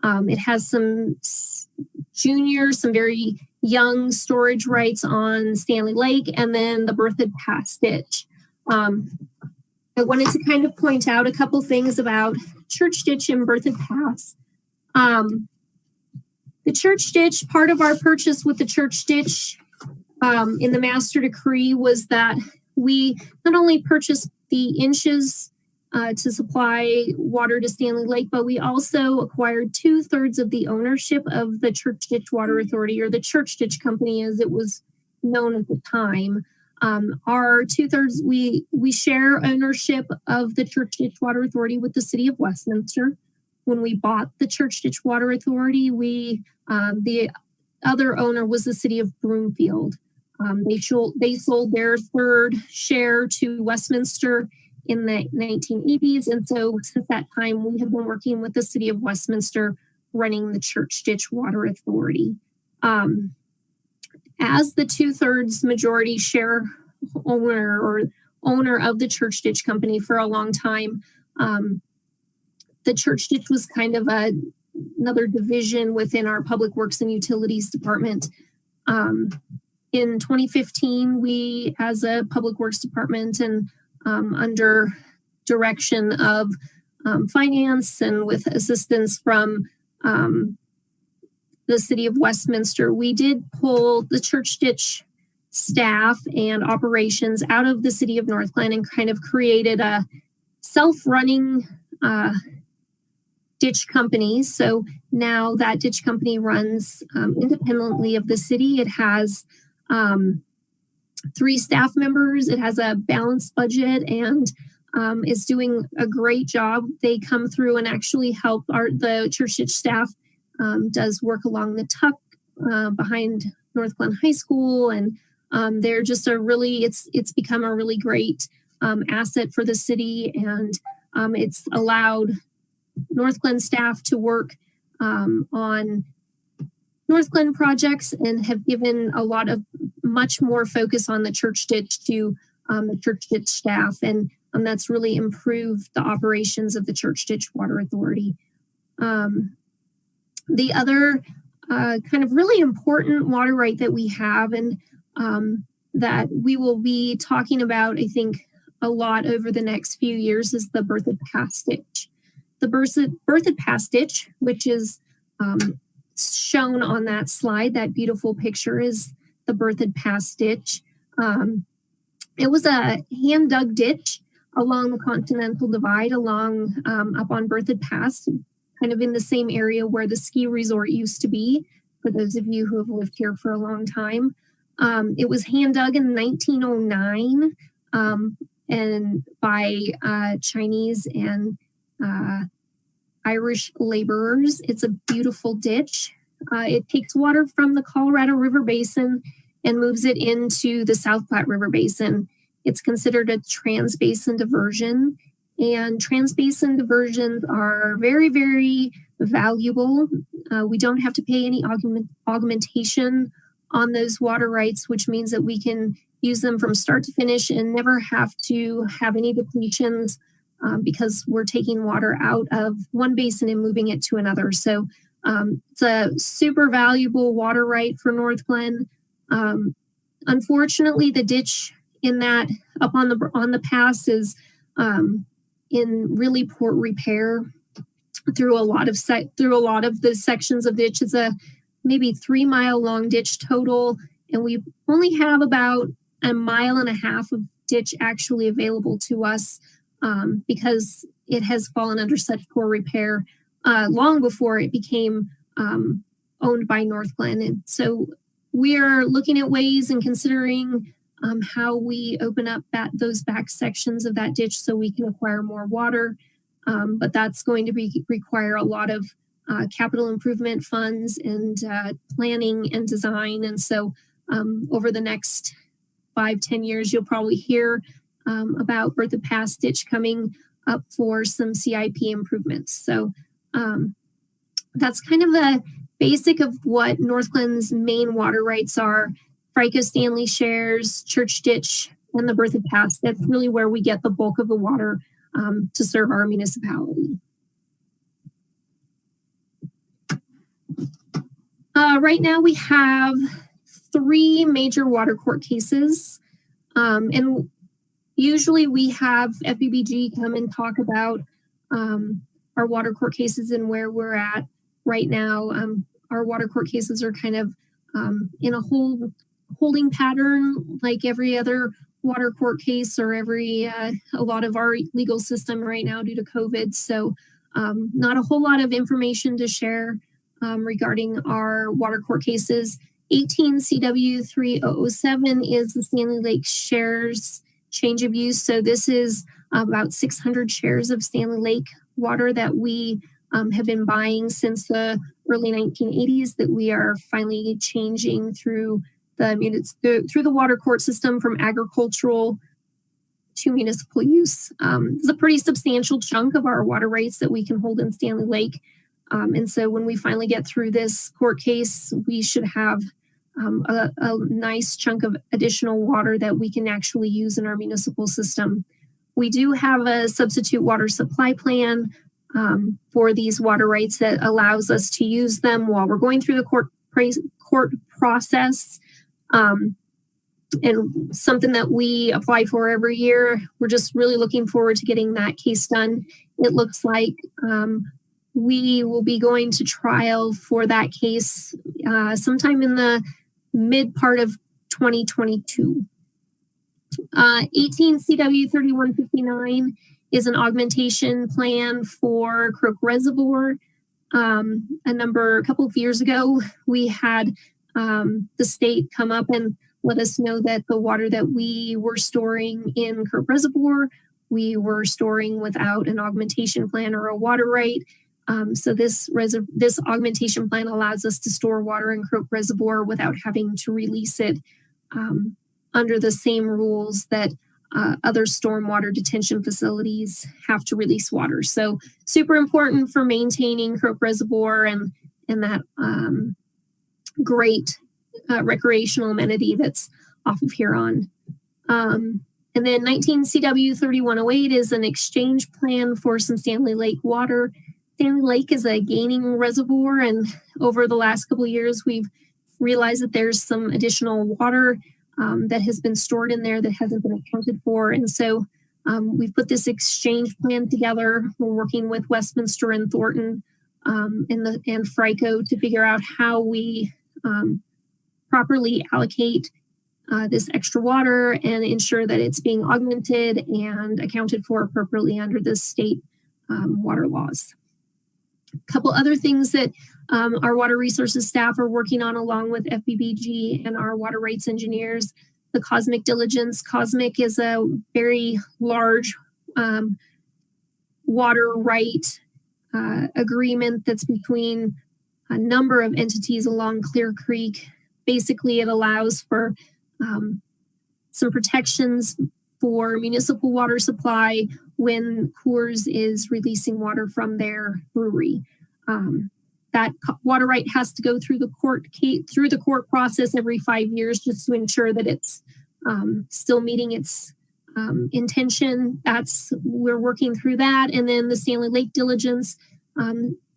It has some some very young storage rights on Stanley Lake, and then the Berthoud Pass ditch. I wanted to kind of point out a couple things about church ditch and Berthoud Pass. The church ditch, part of our purchase with the church ditch in the master decree was that we not only purchased the inches to supply water to Stanley Lake, but we also acquired 2/3 of the ownership of the Church Ditch Water Authority, or the Church Ditch Company as it was known at the time. Our 2/3, we share ownership of the Church Ditch Water Authority with the City of Westminster. When we bought the Church Ditch Water Authority, the other owner was the City of Broomfield. They sold their third share to Westminster in the 1980s. And so since that time, we have been working with the City of Westminster running the Church Ditch Water Authority. As the 2/3 majority share owner of the Church Ditch Company for a long time, the Church Ditch was kind of another division within our Public Works and Utilities Department. In 2015, we, as a Public Works Department and under direction of finance and with assistance from the City of Westminster, we did pull the church ditch staff and operations out of the City of Northglenn and kind of created a self-running ditch company. So now that ditch company runs independently of the city. It has 3 staff members. It has a balanced budget and is doing a great job. They come through and actually help the church ditch staff does work along the tuck behind Northglenn High School, and they're just it's become a really great asset for the city, and it's allowed Northglenn staff to work on Northglenn projects and have given a lot of much more focus on the church ditch to the church ditch staff, and that's really improved the operations of the Church Ditch Water Authority. The other kind of really important water right that we have and that we will be talking about, I think, a lot over the next few years is the berthed pass ditch. The berthed pass ditch, which is shown on that slide, that beautiful picture is the berthed pass ditch. It was a hand-dug ditch along the Continental Divide, along up on Berthed Pass, kind of in the same area where the ski resort used to be, for those of you who have lived here for a long time. It was hand-dug in 1909 and by Chinese and Irish laborers. It's a beautiful ditch. It takes water from the Colorado River Basin and moves it into the South Platte River Basin. It's considered a transbasin diversion, and transbasin diversions are very, very valuable. We don't have to pay any augmentation on those water rights, which means that we can use them from start to finish and never have to have any depletions because we're taking water out of one basin and moving it to another. So it's a super valuable water right for Northglenn. Unfortunately, the ditch in that up on the pass is in really poor repair through a lot of the sections of ditch. It's a maybe 3-mile long ditch total, and we only have about 1.5 miles of ditch actually available to us because it has fallen under such poor repair long before it became owned by Northglenn. And so we are looking at ways and considering how we open up those back sections of that ditch so we can acquire more water. But that's going to require a lot of capital improvement funds and planning and design. And so over the next 5-10 years, you'll probably hear about Berthed Pass ditch coming up for some CIP improvements. So that's kind of the basic of what Northglenn's main water rights are. FICO Stanley shares, church ditch, and the Berthed Pass. That's really where we get the bulk of the water to serve our municipality. Right now we have 3 major water court cases. And usually we have FBBG come and talk about our water court cases and where we're at right now. Our water court cases are kind of in a holding pattern like every other water court case or a lot of our legal system right now due to COVID. So not a whole lot of information to share regarding our water court cases. 18 CW 3007 is the Stanley Lake shares change of use. So this is about 600 shares of Stanley Lake water that we have been buying since the early 1980s that we are finally changing through the water court system from agricultural to municipal use. It's a pretty substantial chunk of our water rights that we can hold in Stanley Lake. And so when we finally get through this court case, we should have a nice chunk of additional water that we can actually use in our municipal system. We do have a substitute water supply plan for these water rights that allows us to use them while we're going through the court process. And something that we apply for every year. We're just really looking forward to getting that case done. It looks like we will be going to trial for that case sometime in the mid part of 2022. 18 CW 3159 is an augmentation plan for Crook Reservoir. A couple of years ago, we had the state come up and let us know that the water that we were storing in Crook Reservoir, we were storing without an augmentation plan or a water right. So this augmentation plan allows us to store water in Crook Reservoir without having to release it under the same rules that other stormwater detention facilities have to release water. So super important for maintaining Crook Reservoir and that great recreational amenity that's off of Huron. And then 19 CW 3108 is an exchange plan for some Stanley Lake water. Stanley Lake is a gaining reservoir, and over the last couple of years, we've realized that there's some additional water that has been stored in there that hasn't been accounted for. And so we've put this exchange plan together. We're working with Westminster and Thornton and FRICO to figure out how we properly allocate this extra water and ensure that it's being augmented and accounted for appropriately under the state water laws. A couple other things that our water resources staff are working on along with FBBG and our water rights engineers, the Cosmic Diligence. Cosmic is a very large water right agreement that's between a number of entities along Clear Creek. Basically, it allows for some protections for municipal water supply when Coors is releasing water from their brewery. That water right has to go through the court process every 5 years just to ensure that it's still meeting its intention. We're working through that. And then the Stanley Lake Diligence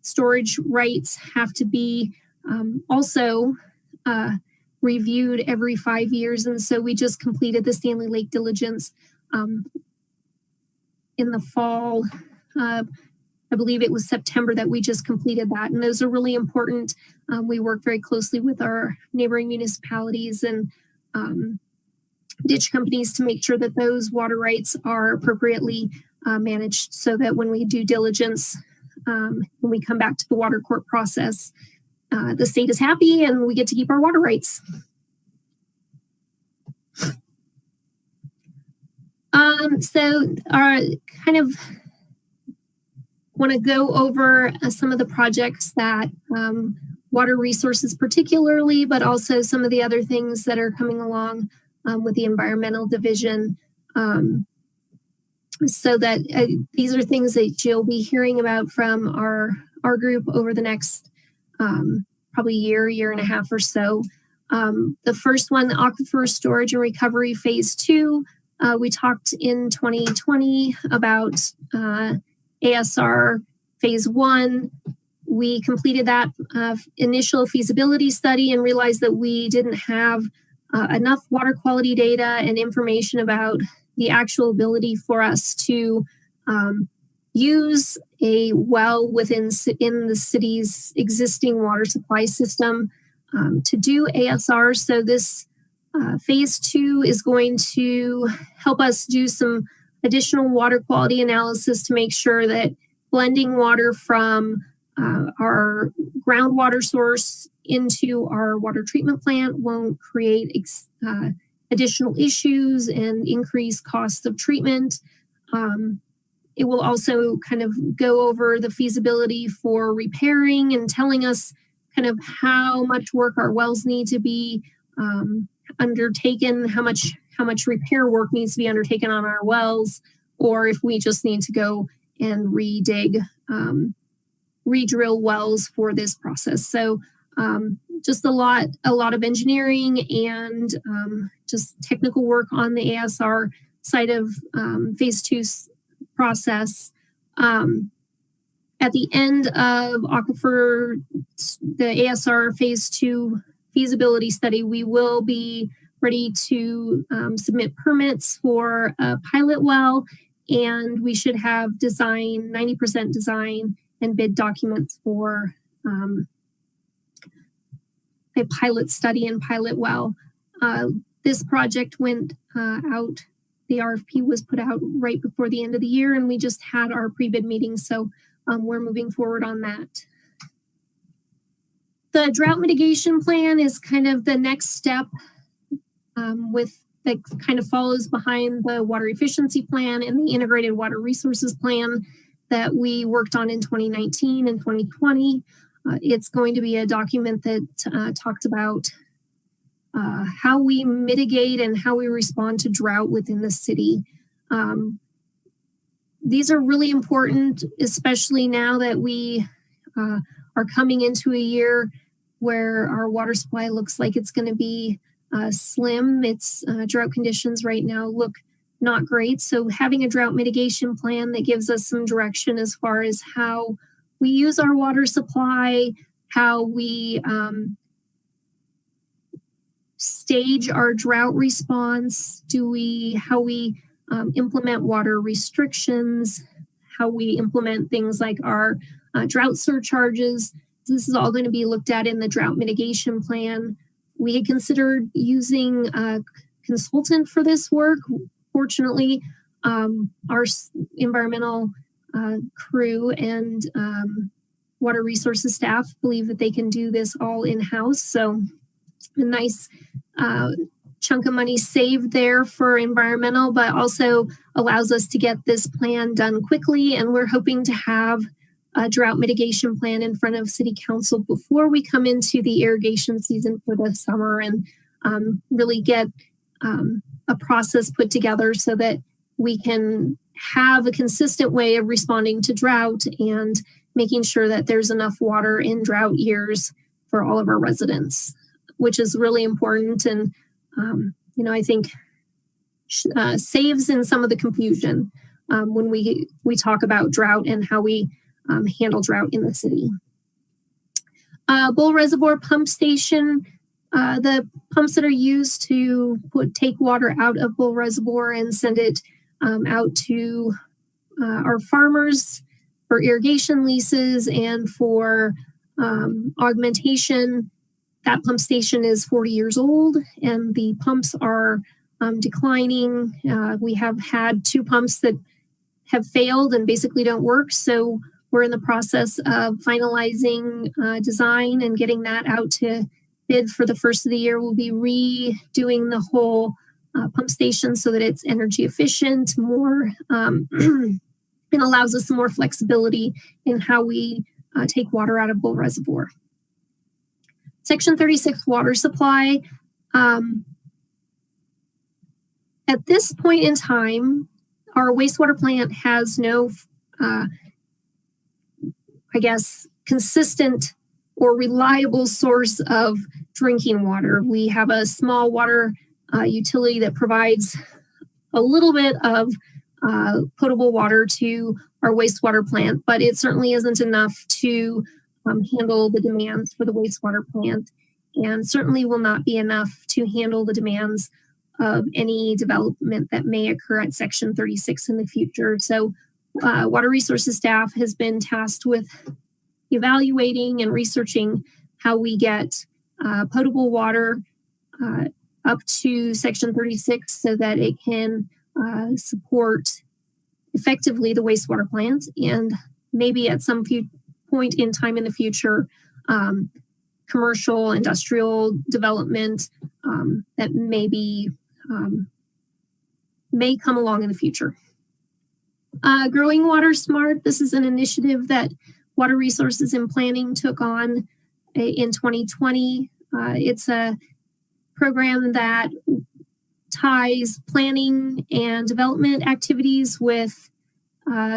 storage rights have to be also reviewed every 5 years. And so we just completed the Stanley Lake Diligence in the fall. I believe it was September that we just completed that. And those are really important. We work very closely with our neighboring municipalities and ditch companies to make sure that those water rights are appropriately managed so that when we do diligence, when we come back to the water court process, the state is happy and we get to keep our water rights. So our kind of want to go over some of the projects that water resources particularly, but also some of the other things that are coming along with the environmental division. So that these are things that you'll be hearing about from our group over the next probably year and a half or so. The first one, the Aquifer Storage and Recovery Phase 2. We talked in 2020 about ASR Phase 1. We completed that initial feasibility study and realized that we didn't have enough water quality data and information about the actual ability for us to use a well in the city's existing water supply system to do ASR. So this Phase 2 is going to help us do some additional water quality analysis to make sure that blending water from our groundwater source into our water treatment plant won't create additional issues and increase costs of treatment. It will also kind of go over the feasibility for repairing and telling us kind of how much work our wells need to be undertaken, how much repair work needs to be undertaken on our wells, or if we just need to go and re-drill wells for this process. So just a lot of engineering and just technical work on the ASR side of Phase 2's process. At the end of Aquifer, the ASR Phase 2 feasibility study, we will be ready to submit permits for a pilot well, and we should have 90% design and bid documents for a pilot study and pilot well. This project went out, the RFP was put out right before the end of the year, and we just had our pre-bid meeting, so we're moving forward on that. The drought mitigation plan is kind of the next step that kind of follows behind the water efficiency plan and the integrated water resources plan that we worked on in 2019 and 2020. It's going to be a document that talks about how we mitigate and how we respond to drought within the city. These are really important, especially now that we are coming into a year where our water supply looks like it's going to be slim. It's drought conditions right now look not great. So having a drought mitigation plan that gives us some direction as far as how we use our water supply, how we stage our drought response, how we implement water restrictions, how we implement things like our drought surcharges. This is all going to be looked at in the drought mitigation plan. We had considered using a consultant for this work. Fortunately, our environmental crew and water resources staff believe that they can do this all in-house. So a nice chunk of money saved there for environmental, but also allows us to get this plan done quickly. And we're hoping to have a drought mitigation plan in front of City Council before we come into the irrigation season for the summer, and really get a process put together so that we can have a consistent way of responding to drought and making sure that there's enough water in drought years for all of our residents, which is really important. And, I think saves in some of the confusion when we talk about drought and how we handle drought in the city. Bull Reservoir Pump Station, the pumps that are used to take water out of Bull Reservoir and send it out to our farmers for irrigation leases and for augmentation. That pump station is 40 years old and the pumps are declining. We have had 2 pumps that have failed and basically don't work. So we're in the process of finalizing design and getting that out to bid for the first of the year. We'll be redoing the whole pump station so that it's energy efficient, more and allows us some more flexibility in how we take water out of Bull Reservoir. Section 36 water supply. At this point in time, our wastewater plant has no, consistent or reliable source of drinking water. We have a small water utility that provides a little bit of potable water to our wastewater plant, but it certainly isn't enough to handle the demands for the wastewater plant, and certainly will not be enough to handle the demands of any development that may occur at Section 36 in the future. So water resources staff has been tasked with evaluating and researching how we get potable water up to Section 36 so that it can support effectively the wastewater plant, and maybe at some point in time in the future, commercial, industrial development that may come along in the future. Growing Water Smart, this is an initiative that Water Resources and Planning took on in 2020. It's a program that ties planning and development activities with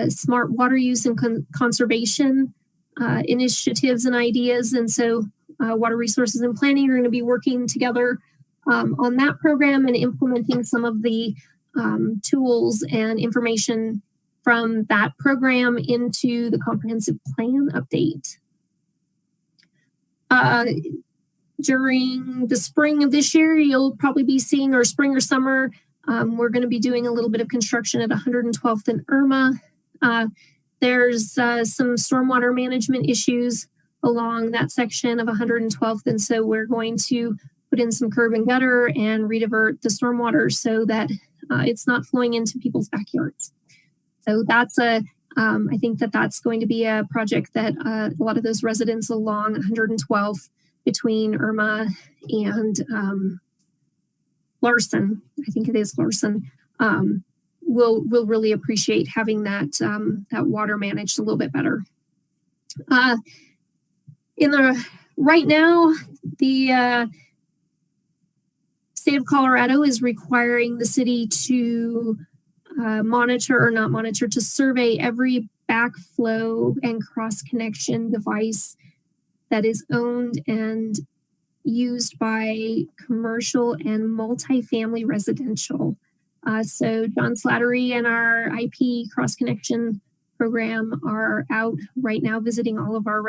smart water use and conservation initiatives and ideas. And so Water Resources and Planning are going to be working together on that program and implementing some of the tools and information from that program into the comprehensive plan update. During the spring of this year, you'll probably be seeing, or spring or summer, we're going to be doing a little bit of construction at 112th and Irma. There's some stormwater management issues along that section of 112th, and so we're going to put in some curb and gutter and redivert the stormwater so that it's not flowing into people's backyards. So that's I think that's going to be a project that a lot of those residents along 112th between Irma and Larson, I think it is Larson, will really appreciate having that that water managed a little bit better. Right now, the state of Colorado is requiring the city to to survey every backflow and cross connection device that is owned and used by commercial and multifamily residential. So John Slattery and our IP cross connection program are out right now visiting all of our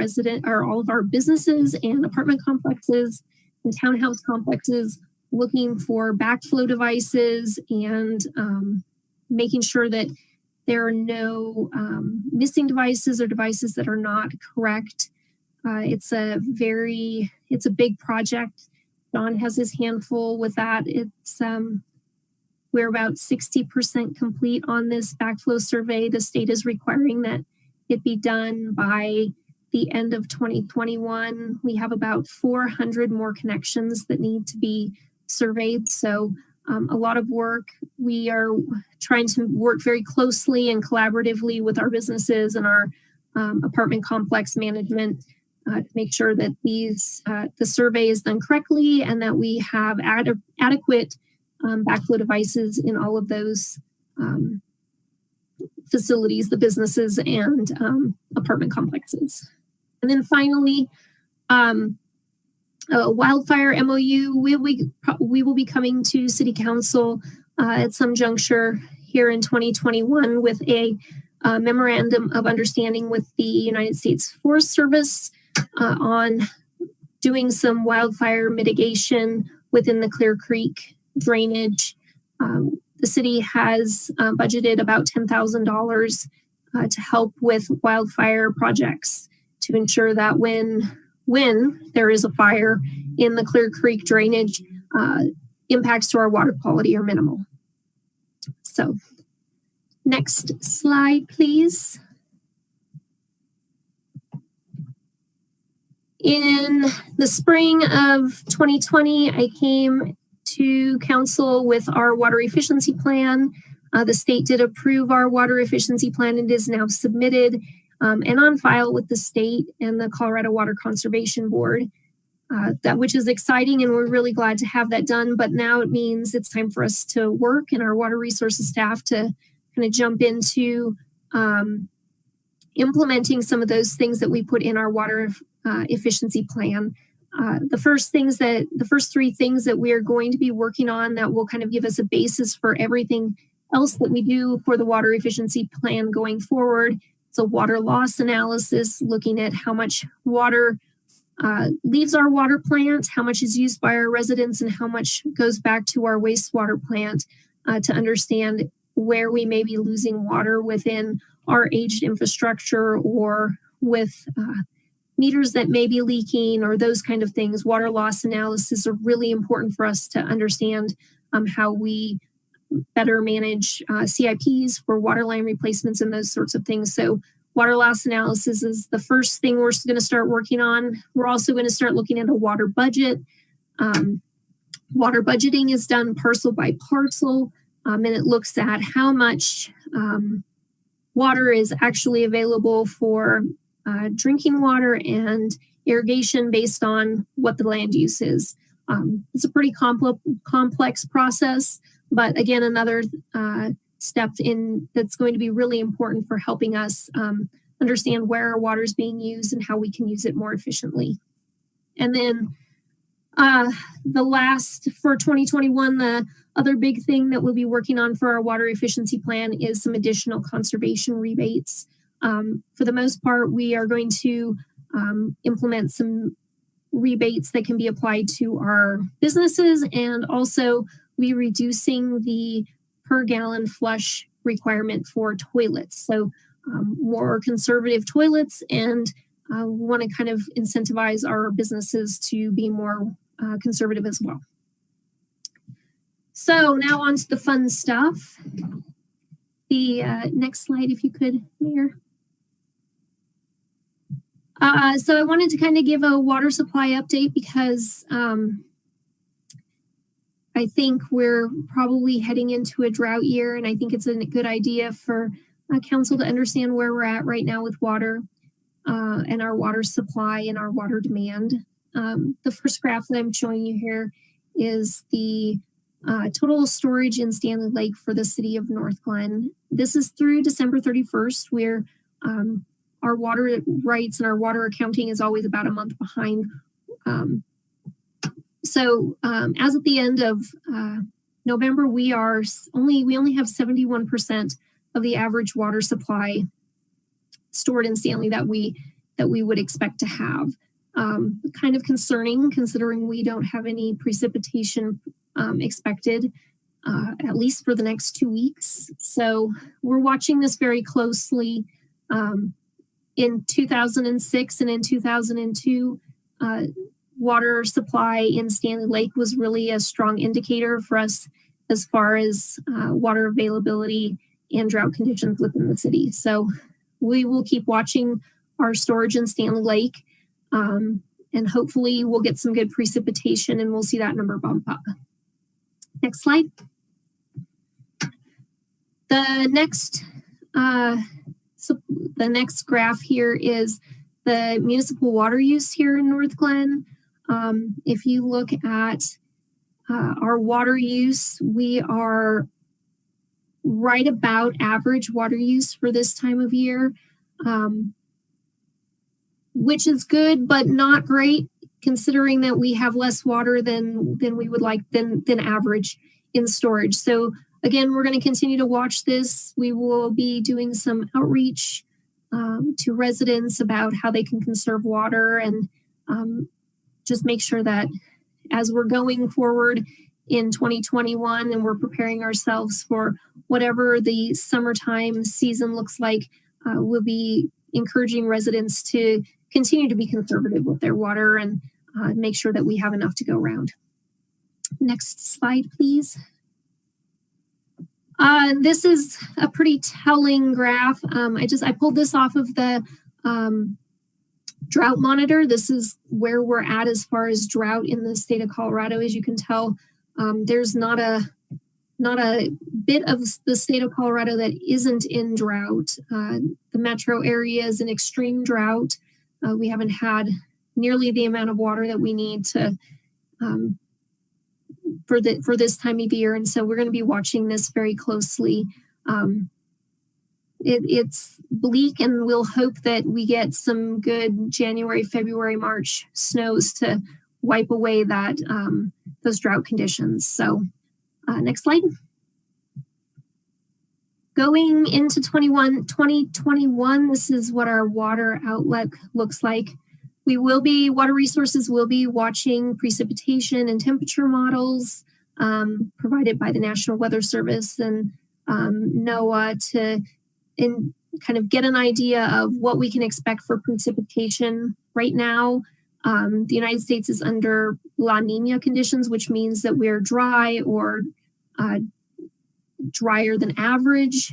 all of our businesses and apartment complexes and townhouse complexes, looking for backflow devices and making sure that there are no missing devices or devices that are not correct. It's a big project. John has his handful with that. We're about 60% complete on this backflow survey. The state is requiring that it be done by the end of 2021. We have about 400 more connections that need to be surveyed. So a lot of work. We are trying to work very closely and collaboratively with our businesses and our apartment complex management to make sure that the survey is done correctly and that we have adequate backflow devices in all of those facilities, the businesses and apartment complexes. And then finally, wildfire MOU, we will be coming to City Council at some juncture here in 2021 with a memorandum of understanding with the United States Forest Service on doing some wildfire mitigation within the Clear Creek drainage. The city has budgeted about $10,000 to help with wildfire projects to ensure that when there is a fire in the Clear Creek drainage, impacts to our water quality are minimal. So next slide, please. In the spring of 2020, I came to council with our water efficiency plan. The state did approve our water efficiency plan. It is now submitted and on file with the state and the Colorado Water Conservation Board, which is exciting, and we're really glad to have that done. But now it means it's time for us to work and our water resources staff to kind of jump into implementing some of those things that we put in our water efficiency plan. The first three things that we are going to be working on that will kind of give us a basis for everything else that we do for the water efficiency plan going forward. So water loss analysis, looking at how much water leaves our water plant, how much is used by our residents, and how much goes back to our wastewater plant to understand where we may be losing water within our aged infrastructure or with meters that may be leaking or those kind of things. Water loss analysis are really important for us to understand how we better manage CIPs for water line replacements and those sorts of things. So water loss analysis is the first thing we're going to start working on. We're also going to start looking at a water budget. Water budgeting is done parcel by parcel, and it looks at how much water is actually available for drinking water and irrigation based on what the land use is. It's a pretty complex process, but again, another step in that's going to be really important for helping us understand where our water is being used and how we can use it more efficiently. And then The last for 2021, the other big thing that we'll be working on for our water efficiency plan is some additional conservation rebates. For the most part, we are going to implement some rebates that can be applied to our businesses, and also we reducing the per gallon flush requirement for toilets. So more conservative toilets, and we want to kind of incentivize our businesses to be more conservative as well. So now on to the fun stuff. The next slide, if you could, Mayor. So I wanted to kind of give a water supply update because I think we're probably heading into a drought year, and I think it's a good idea for council to understand where we're at right now with water and our water supply and our water demand. The first graph that I'm showing you here is the total storage in Stanley Lake for the city of Northglenn. This is through December 31st, where our water rights and our water accounting is always about a month behind. So as at the end of November, we only have 71% of the average water supply stored in Stanley that we would expect to have. Kind of concerning, considering we don't have any precipitation expected, at least for the next 2 weeks. So we're watching this very closely. In 2006 and in 2002, water supply in Stanley Lake was really a strong indicator for us as far as water availability and drought conditions within the city. So we will keep watching our storage in Stanley Lake, and hopefully we'll get some good precipitation and we'll see that number bump up. Next slide. The next graph here is the municipal water use here in Northglenn. If you look at our water use, we are right about average water use for this time of year, which is good, but not great, considering that we have less water than we would like than average in storage. So again, we're going to continue to watch this. We will be doing some outreach to residents about how they can conserve water, and just make sure that as we're going forward in 2021 and we're preparing ourselves for whatever the summertime season looks like, we'll be encouraging residents to continue to be conservative with their water and make sure that we have enough to go around. Next slide, please. This is a pretty telling graph. I pulled this off of the drought monitor. This is where we're at as far as drought in the state of Colorado. As you can tell, there's not a bit of the state of Colorado that isn't in drought. The metro area is in extreme drought. We haven't had nearly the amount of water that we need to for this time of year, and so we're going to be watching this very closely. It's bleak, and we'll hope that we get some good January, February, March snows to wipe away that those drought conditions. So next slide. Going into 2021, this is what our water outlook looks like. Water resources will be watching precipitation and temperature models provided by the National Weather Service and NOAA to kind of get an idea of what we can expect for precipitation. Right now, the United States is under La Nina conditions, which means that we're dry or drier than average.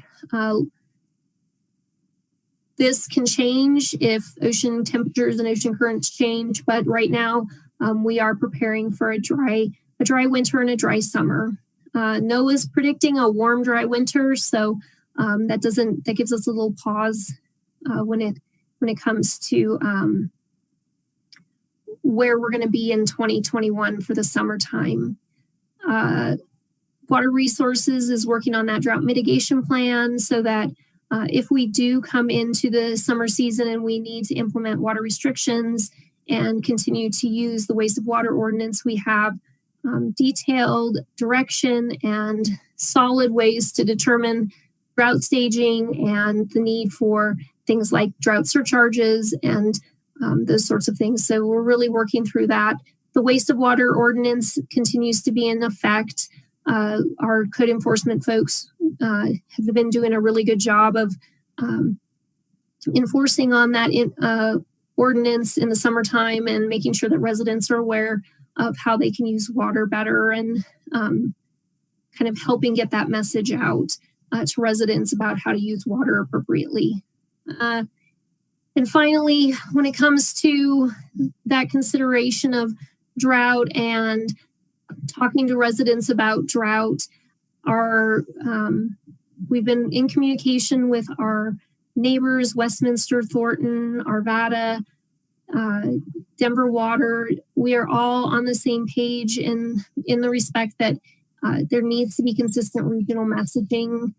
This can change if ocean temperatures and ocean currents change, but right now we are preparing for a dry winter and a dry summer. NOAA is predicting a warm, dry winter, so that gives us a little pause when it comes to where we're going to be in 2021 for the summertime. Water Resources is working on that drought mitigation plan so that if we do come into the summer season and we need to implement water restrictions and continue to use the waste of water ordinance. We have detailed direction and solid ways to determine drought staging and the need for things like drought surcharges and those sorts of things. So we're really working through that. The waste of water ordinance continues to be in effect. Our code enforcement folks have been doing a really good job of enforcing on that ordinance in the summertime and making sure that residents are aware of how they can use water better and kind of helping get that message out to residents about how to use water appropriately. And finally, when it comes to that consideration of drought and talking to residents about drought, we've been in communication with our neighbors, Westminster, Thornton, Arvada, Denver Water. We are all on the same page in the respect that there needs to be consistent regional messaging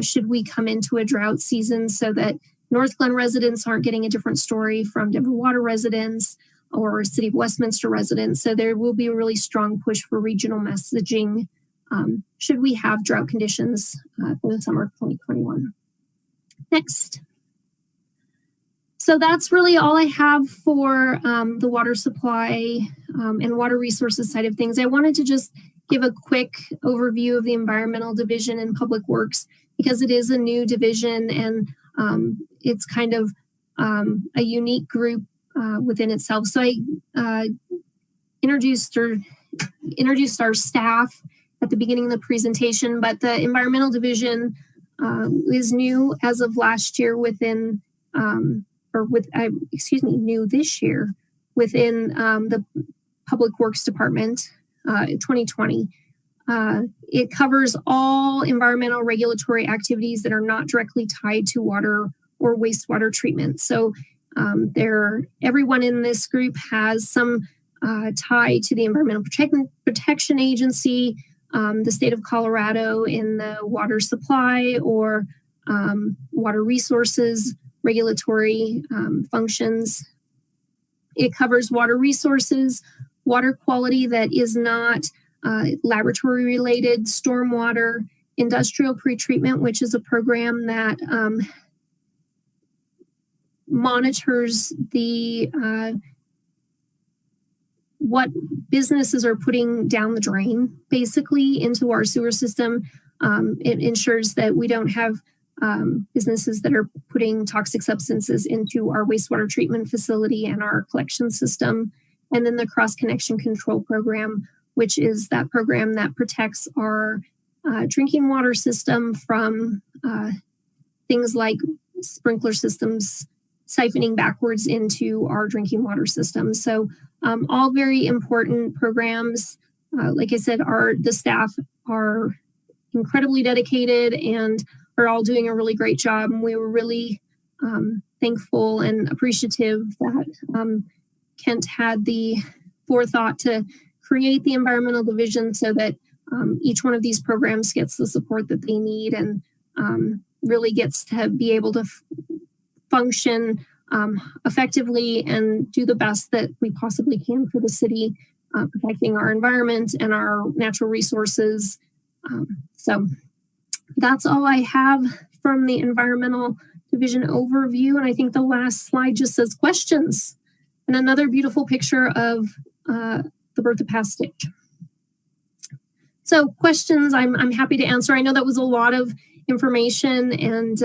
should we come into a drought season, so that Northglenn residents aren't getting a different story from Denver Water residents or City of Westminster residents. So there will be a really strong push for regional messaging should we have drought conditions for the summer of 2021. Next. So that's really all I have for the water supply and water resources side of things. I wanted to just give a quick overview of the environmental division and public works, because it is a new division and it's kind of a unique group within itself. So I introduced our staff at the beginning of the presentation, but the environmental division is new as of last year within, new this year within the Public Works Department in 2020. It covers all environmental regulatory activities that are not directly tied to water or wastewater treatment. So everyone in this group has some tie to the Environmental Protection Agency, the state of Colorado in the water supply or water resources regulatory functions. It covers water resources, water quality that is not laboratory related, stormwater, industrial pretreatment, which is a program that monitors the what businesses are putting down the drain basically into our sewer system. It ensures that we don't have businesses that are putting toxic substances into our wastewater treatment facility and our collection system. And then the cross connection control program, which is that program that protects our drinking water system from things like sprinkler systems siphoning backwards into our drinking water system. So all very important programs. Like I said, the staff are incredibly dedicated and are all doing a really great job. And we were really thankful and appreciative that Kent had the forethought to create the environmental division so that each one of these programs gets the support that they need and really gets to be able to function effectively and do the best that we possibly can for the city, protecting our environment and our natural resources. So that's all I have from the environmental division overview. And I think the last slide just says questions and another beautiful picture of the Bertha Pass Stitch. So questions, I'm happy to answer. I know that was a lot of information and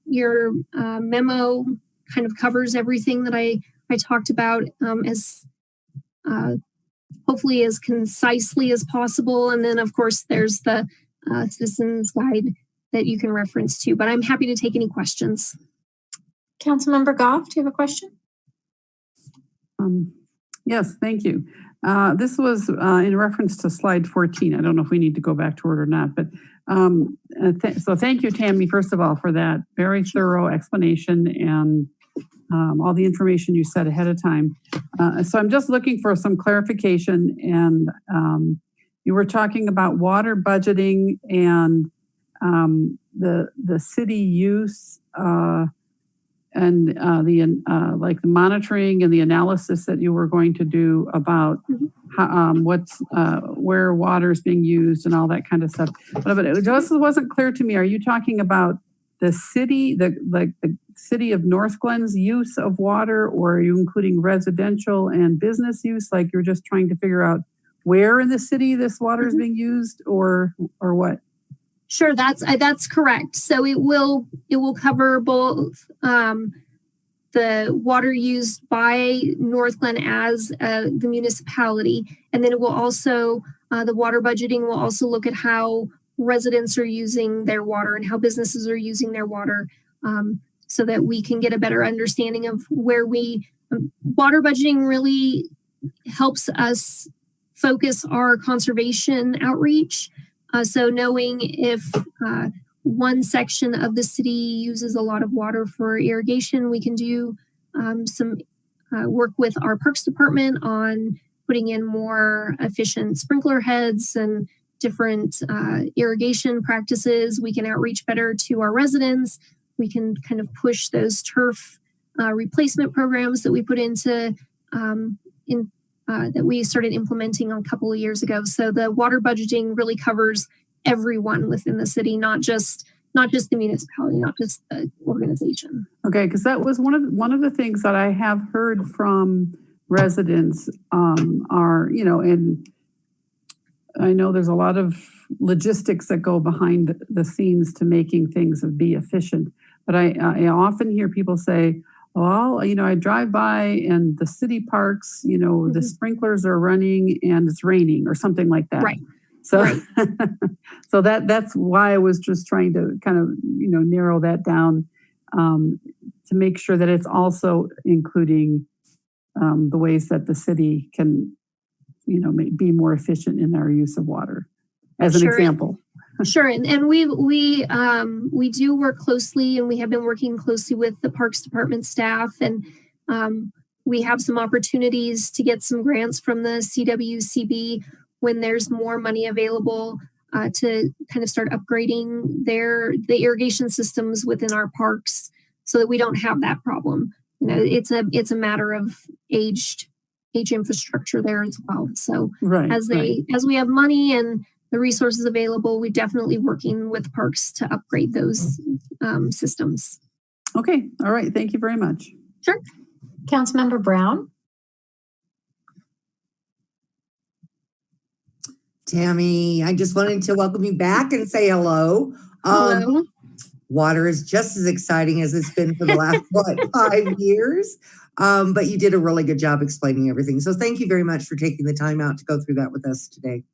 your memo kind of covers everything that I talked about as hopefully as concisely as possible. And then of course there's the citizens guide that you can reference to, but I'm happy to take any questions. Councilmember Goff, do you have a question? Yes, thank you. This was in reference to slide 14. I don't know if we need to go back to it or not, but so thank you, Tammy, first of all, for that very thorough explanation and all the information you said ahead of time. So I'm just looking for some clarification, and you were talking about water budgeting and the city use like the monitoring and the analysis that you were going to do about how, where water is being used and all that kind of stuff. But it just wasn't clear to me. Are you talking about the city, the city of Northglenn's use of water, or are you including residential and business use? Like you're just trying to figure out where in the city this water is being used, or what? Sure, that's correct. So it will cover both the water used by Northglenn as the municipality, and then it will also the water budgeting will also look at how residents are using their water and how businesses are using their water, so that we can get a better understanding of where water budgeting really helps us focus our conservation outreach. So knowing if one section of the city uses a lot of water for irrigation, we can do some work with our parks department on putting in more efficient sprinkler heads and different irrigation practices. We can outreach better to our residents. We can kind of push those turf replacement programs that we put into that we started implementing a couple of years ago. So the water budgeting really covers everyone within the city, not just the municipality, not just the organization. Okay, because that was one of the things that I have heard from residents are, and I know there's a lot of logistics that go behind the scenes to making things be efficient, but I often hear people say, well, I drive by and the city parks, the sprinklers are running and it's raining or something like that. Right. So, right. So that's why I was just trying to kind of, narrow that down to make sure that it's also including the ways that the city can, be more efficient in our use of water, as an example. Sure, and we do work closely, and we have been working closely with the Parks Department staff, and we have some opportunities to get some grants from the CWCB when there's more money available to kind of start upgrading the irrigation systems within our parks, so that we don't have that problem. It's a matter of age infrastructure there as well. So as we have money and the resources available, we're definitely working with parks to upgrade those systems. Okay. All right. Thank you very much. Sure. Councilmember Brown. Tammy, I just wanted to welcome you back and say hello. Hello. Water is just as exciting as it's been for the last, 5 years. But you did a really good job explaining everything. So thank you very much for taking the time out to go through that with us today.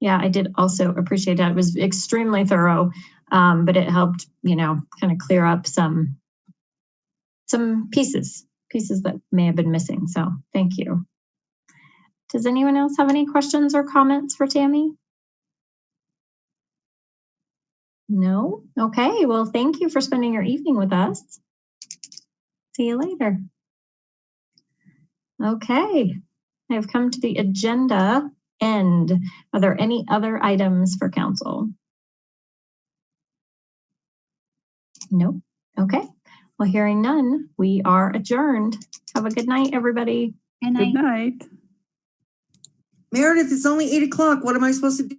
Yeah, I did also appreciate that. It was extremely thorough, but it helped, kind of clear up some pieces that may have been missing. So thank you. Does anyone else have any questions or comments for Tammy? No? Okay, well, thank you for spending your evening with us. See you later. Okay, I've come to the agenda end. Are there any other items for council? Nope. Okay. Well, hearing none, we are adjourned. Have a good night, everybody. Good night. Good night. Meredith, it's only 8 o'clock. What am I supposed to do?